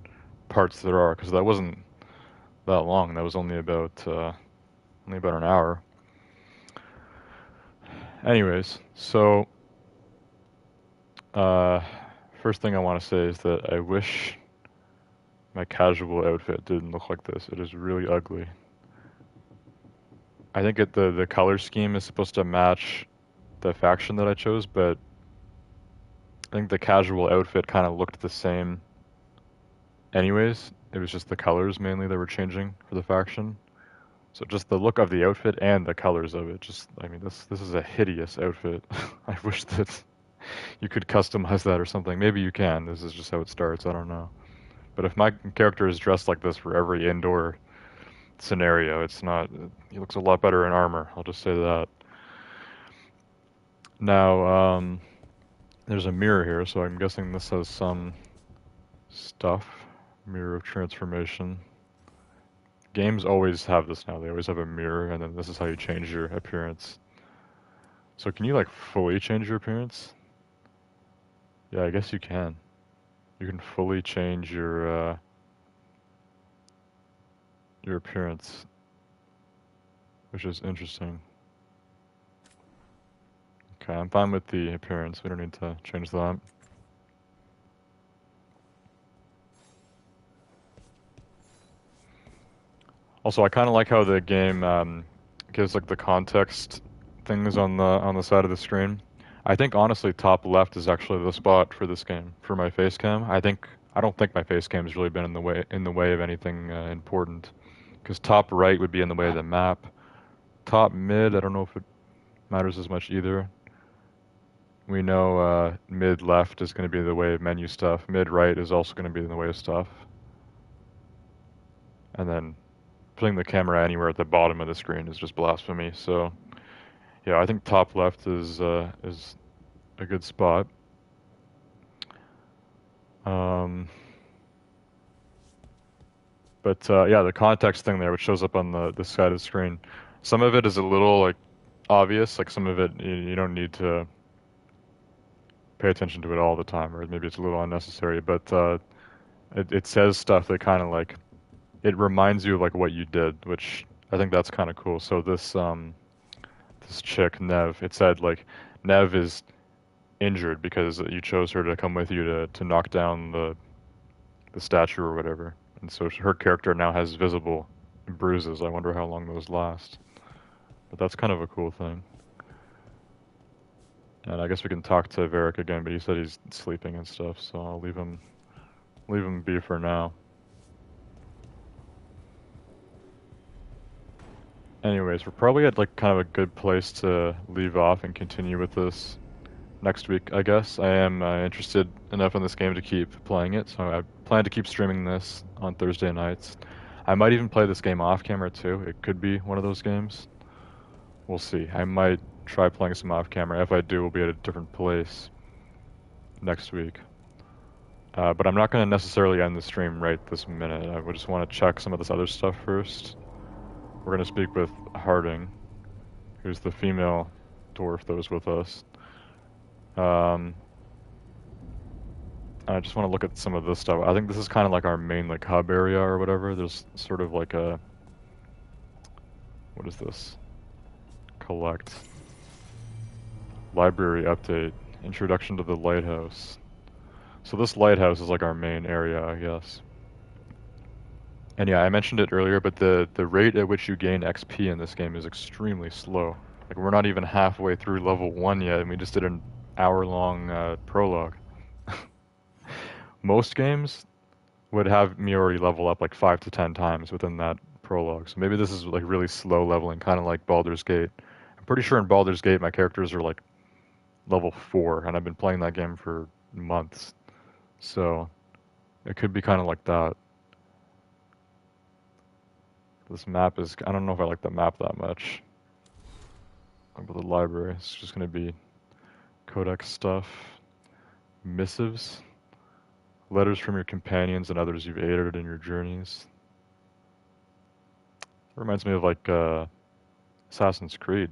parts there are, because that wasn't that long. That was only about an hour. Anyways, so first thing I want to say is that I wish my casual outfit didn't look like this. It is really ugly. I think the color scheme is supposed to match the faction that I chose, but I think the casual outfit kind of looked the same anyways. It was just the colors mainly that were changing for the faction. So just the look of the outfit and the colors of it. Just, I mean, this is a hideous outfit. I wish that you could customize that or something. Maybe you can. This is just how it starts. I don't know. But if my character is dressed like this for every indoor scenario, it's not. He looks a lot better in armor. I'll just say that. Now, there's a mirror here, so I'm guessing this has some stuff. Mirror of transformation. Games always have this now. They always have a mirror, and then this is how you change your appearance. So can you, like, fully change your appearance? Yeah, I guess you can. You can fully change your appearance, which is interesting. Okay, I'm fine with the appearance. We don't need to change that. Also, I kind of like how the game gives, like, the context things on the side of the screen. I think honestly, top left is actually the spot for this game for my face cam. I don't think my face cam has really been in the way of anything important, because top right would be in the way of the map. Top mid, I don't know if it matters as much either. We know mid left is going to be the way of menu stuff. Mid right is also going to be in the way of stuff. And then putting the camera anywhere at the bottom of the screen is just blasphemy. So yeah, I think top left is a good spot. But yeah, the context thing there, which shows up on the side of the screen, some of it is a little like obvious. Like some of it, you don't need to pay attention to it all the time, or maybe it's a little unnecessary. But it says stuff that kind of like it reminds you of like what you did, which I think that's kind of cool. So this chick Nev, it said like Nev is injured because you chose her to come with you to knock down the statue or whatever. And so her character now has visible bruises. I wonder how long those last. But that's kind of a cool thing. And I guess we can talk to Varric again, but he said he's sleeping and stuff, so I'll leave him be for now. Anyways, we're probably at like kind of a good place to leave off and continue with this next week, I guess. I am interested enough in this game to keep playing it, so I plan to keep streaming this on Thursday nights. I might even play this game off camera too. It could be one of those games. We'll see. I might try playing some off camera. If I do, we'll be at a different place next week. But I'm not going to necessarily end the stream right this minute. I would just want to check some of this other stuff first. We're going to speak with Harding, who's the female dwarf that was with us. I just want to look at some of this stuff. I think this is kind of like our main like hub area or whatever. There's sort of like a, what is this? Collect. Library update. Introduction to the lighthouse. So this lighthouse is like our main area, I guess. And yeah, I mentioned it earlier, but the rate at which you gain XP in this game is extremely slow. Like we're not even halfway through level 1 yet, and we just did an hour-long prologue. Most games would have me already level up like 5 to 10 times within that prologue. So maybe this is like really slow leveling, kind of like Baldur's Gate. I'm pretty sure in Baldur's Gate my characters are like level 4, and I've been playing that game for months. So it could be kind of like that. This map is, I don't know if I like the map that much. But the library, it's just going to be codex stuff, missives, letters from your companions and others you've aided in your journeys. It reminds me of like Assassin's Creed.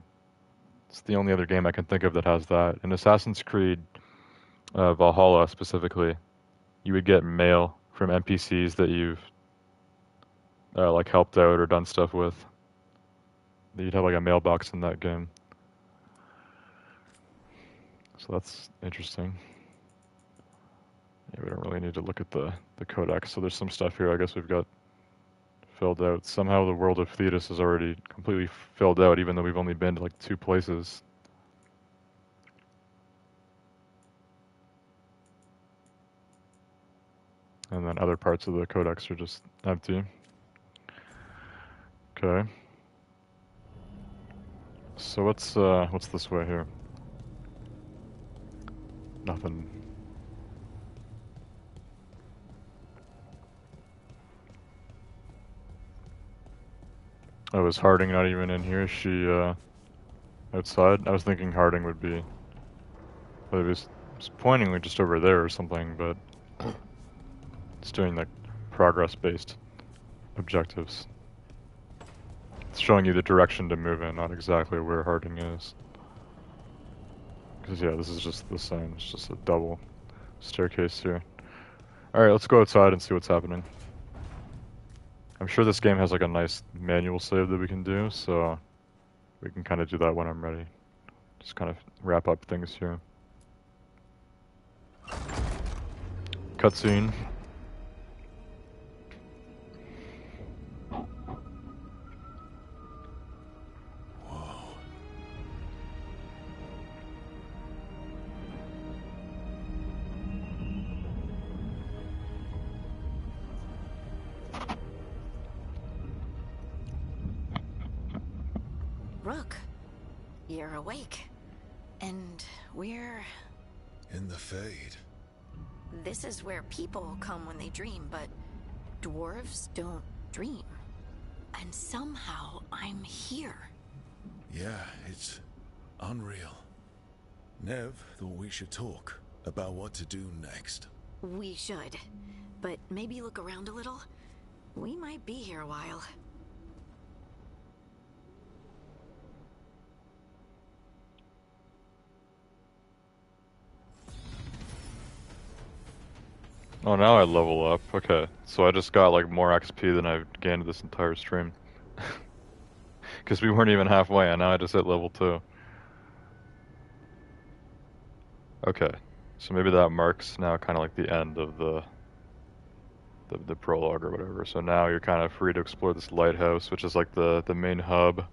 It's the only other game I can think of that has that. In Assassin's Creed Valhalla specifically, you would get mail from NPCs that you've like helped out or done stuff with. You'd have like a mailbox in that game. So that's interesting. Yeah, we don't really need to look at the codex. So there's some stuff here I guess we've got filled out. Somehow the world of Thetis is already completely filled out, even though we've only been to like 2 places. And then other parts of the codex are just empty. Okay. So what's this way here? Nothing. Oh, is Harding not even in here? Is she outside? I was thinking Harding would be. Well, it was pointing like just over there or something, but it's doing like progress-based objectives. It's showing you the direction to move in, not exactly where Harding is. Because yeah, this is just the same. It's just a double staircase here. Alright, let's go outside and see what's happening. I'm sure this game has like a nice manual save that we can do, so we can kind of do that when I'm ready. Just kind of wrap up things here. Cutscene. Rook, you're awake. And we're In the Fade. This is where people come when they dream, but dwarves don't dream. And somehow I'm here. Yeah, it's unreal. Nev thought we should talk about what to do next. We should. But maybe look around a little. We might be here a while. Oh, now I level up. Okay, so I just got like more XP than I've gained this entire stream. Because we weren't even halfway, and now I just hit level 2. Okay, so maybe that marks now kind of like the end of the prologue or whatever. So now you're kind of free to explore this lighthouse, which is like the main hub,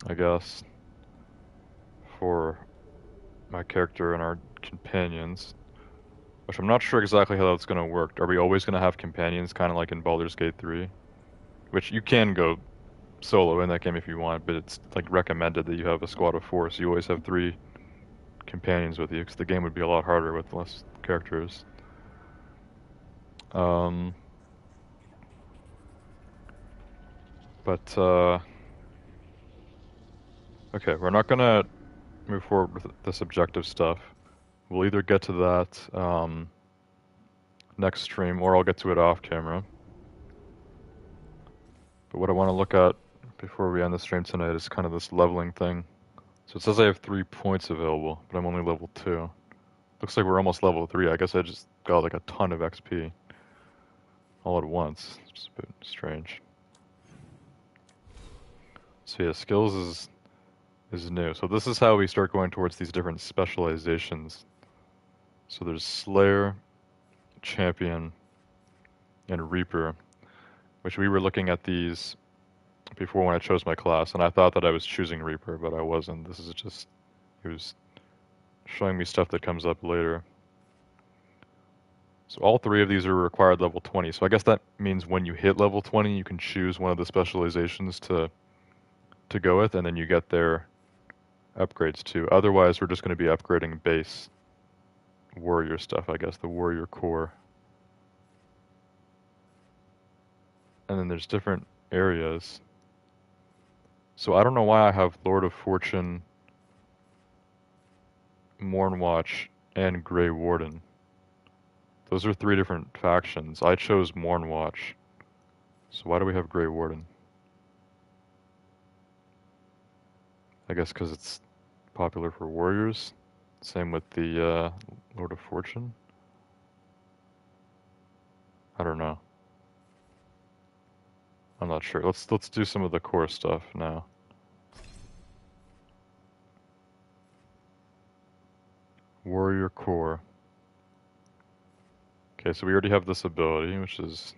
I guess, for my character and our companions. Which I'm not sure exactly how that's going to work. Are we always going to have companions, kind of like in Baldur's Gate 3? Which you can go solo in that game if you want, but it's like recommended that you have a squad of 4, so you always have 3 companions with you, because the game would be a lot harder with less characters. Okay, we're not gonna move forward with this objective stuff. We'll either get to that next stream, or I'll get to it off camera. But what I want to look at before we end the stream tonight is kind of this leveling thing. So it says I have 3 points available, but I'm only level 2. Looks like we're almost level 3. I guess I just got like a ton of XP all at once. It's just a bit strange. So yeah, skills is new. So this is how we start going towards these different specializations. So there's Slayer, Champion, and Reaper, which we were looking at these before when I chose my class, and I thought that I was choosing Reaper, but I wasn't. This is just, it was showing me stuff that comes up later. So all 3 of these are required level 20, so I guess that means when you hit level 20, you can choose one of the specializations to go with, and then you get their upgrades too. Otherwise, we're just going to be upgrading base warrior stuff, I guess, the warrior core. And then there's different areas. So I don't know why I have Lord of Fortune, Mornwatch, and Grey Warden. Those are 3 different factions. I chose Mornwatch. So why do we have Grey Warden? I guess because it's popular for warriors. Same with the Lord of Fortune. I don't know. I'm not sure. Let's do some of the core stuff now. Warrior core. Okay, so we already have this ability, which is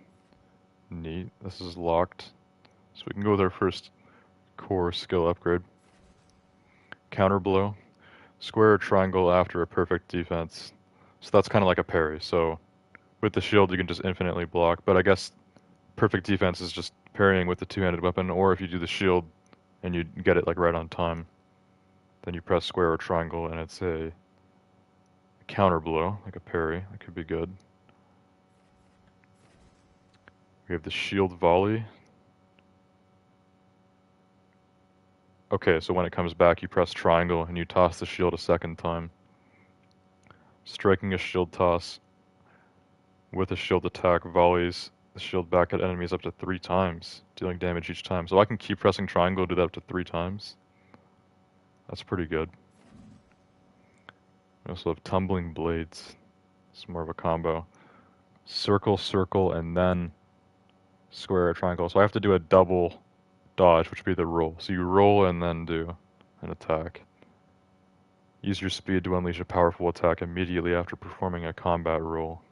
neat. This is locked. So we can go with our first core skill upgrade. Counter blow. Square or triangle after a perfect defense. So that's kind of like a parry. So with the shield you can just infinitely block, but I guess perfect defense is just parrying with the 2-handed weapon, or if you do the shield and you get it like right on time, then you press square or triangle and it's a counter blow, like a parry. That could be good. We have the shield volley. Okay, so when it comes back, you press triangle and you toss the shield a second time. Striking a shield toss with a shield attack volleys the shield back at enemies up to 3 times, dealing damage each time. So I can keep pressing triangle, do that up to 3 times. That's pretty good. We also have tumbling blades. It's more of a combo. Circle, circle, and then square or triangle. So I have to do a double dodge, which would be the roll. So you roll and then do an attack. Use your speed to unleash a powerful attack immediately after performing a combat roll.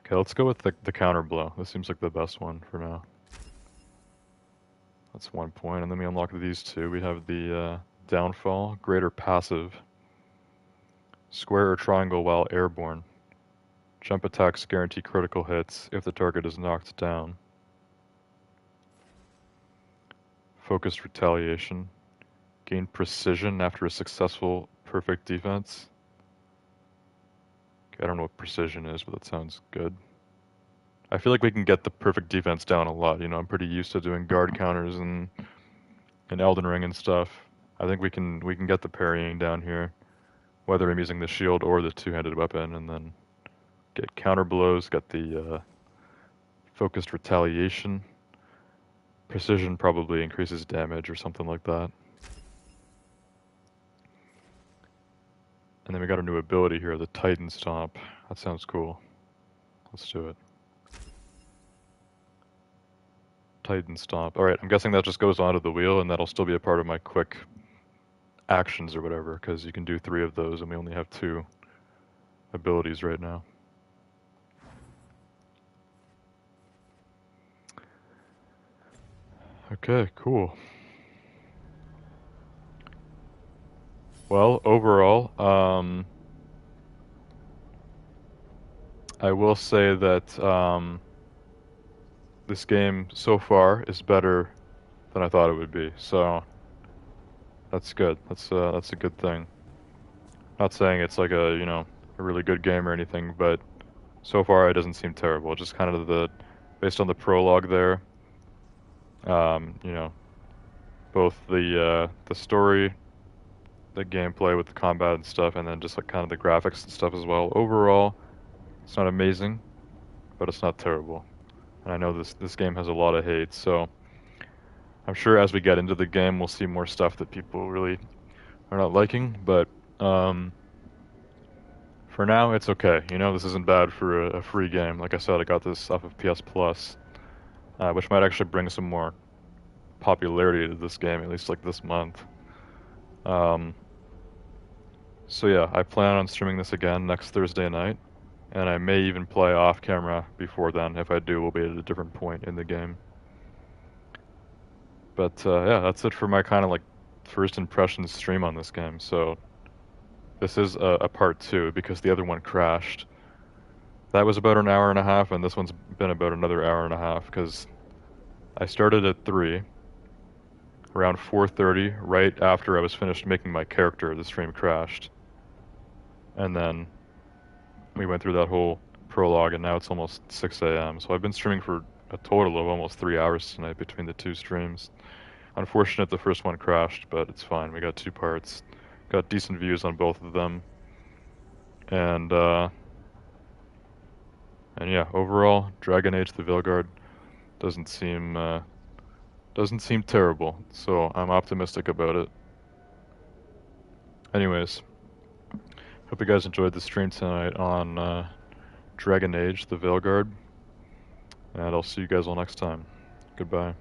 Okay, let's go with the counter blow. This seems like the best one for now. That's 1 point, and then we unlock these 2. We have the downfall, greater passive, square or triangle while airborne. Jump attacks guarantee critical hits if the target is knocked down. Focused retaliation. Gain precision after a successful perfect defense. Okay, I don't know what precision is, but that sounds good. I feel like we can get the perfect defense down a lot. You know, I'm pretty used to doing guard counters and in Elden Ring and stuff. I think we can get the parrying down here, whether I'm using the shield or the two-handed weapon, and then get counter blows, get the focused retaliation. Precision probably increases damage or something like that. And then we got a new ability here, the Titan Stomp. That sounds cool. Let's do it. Titan Stomp. Alright, I'm guessing that just goes onto the wheel and that'll still be a part of my quick actions or whatever, because you can do 3 of those and we only have 2 abilities right now. Okay, cool. Well, overall, I will say that this game so far is better than I thought it would be. So that's good. That's a good thing. Not saying it's like a, you know, a really good game or anything, but so far it doesn't seem terrible. Just kind of based on the prologue there, you know, both the story, the gameplay with the combat and stuff, and then just like kind of the graphics and stuff as well. Overall, it's not amazing, but it's not terrible. And I know this game has a lot of hate, so I'm sure as we get into the game, we'll see more stuff that people really are not liking. But for now, it's okay. You know, this isn't bad for a free game. Like I said, I got this off of PS Plus, which might actually bring some more popularity to this game, at least like this month. So yeah, I plan on streaming this again next Thursday night, and I may even play off camera before then. If I do, we'll be at a different point in the game. But yeah, that's it for my kind of like first impressions stream on this game. So this is a part 2 because the other one crashed. That was about an hour and a half, and this one's been about another hour and a half because I started at 3. Around 4:30, right after I was finished making my character, the stream crashed. And then we went through that whole prologue, and now it's almost 6 a.m. So I've been streaming for a total of almost 3 hours tonight between the 2 streams. Unfortunate the first one crashed, but it's fine. We got 2 parts. Got decent views on both of them. And yeah, overall, Dragon Age the Veilguard doesn't seem terrible, so I'm optimistic about it. Anyways, hope you guys enjoyed the stream tonight on Dragon Age the Veilguard, and I'll see you guys all next time. Goodbye.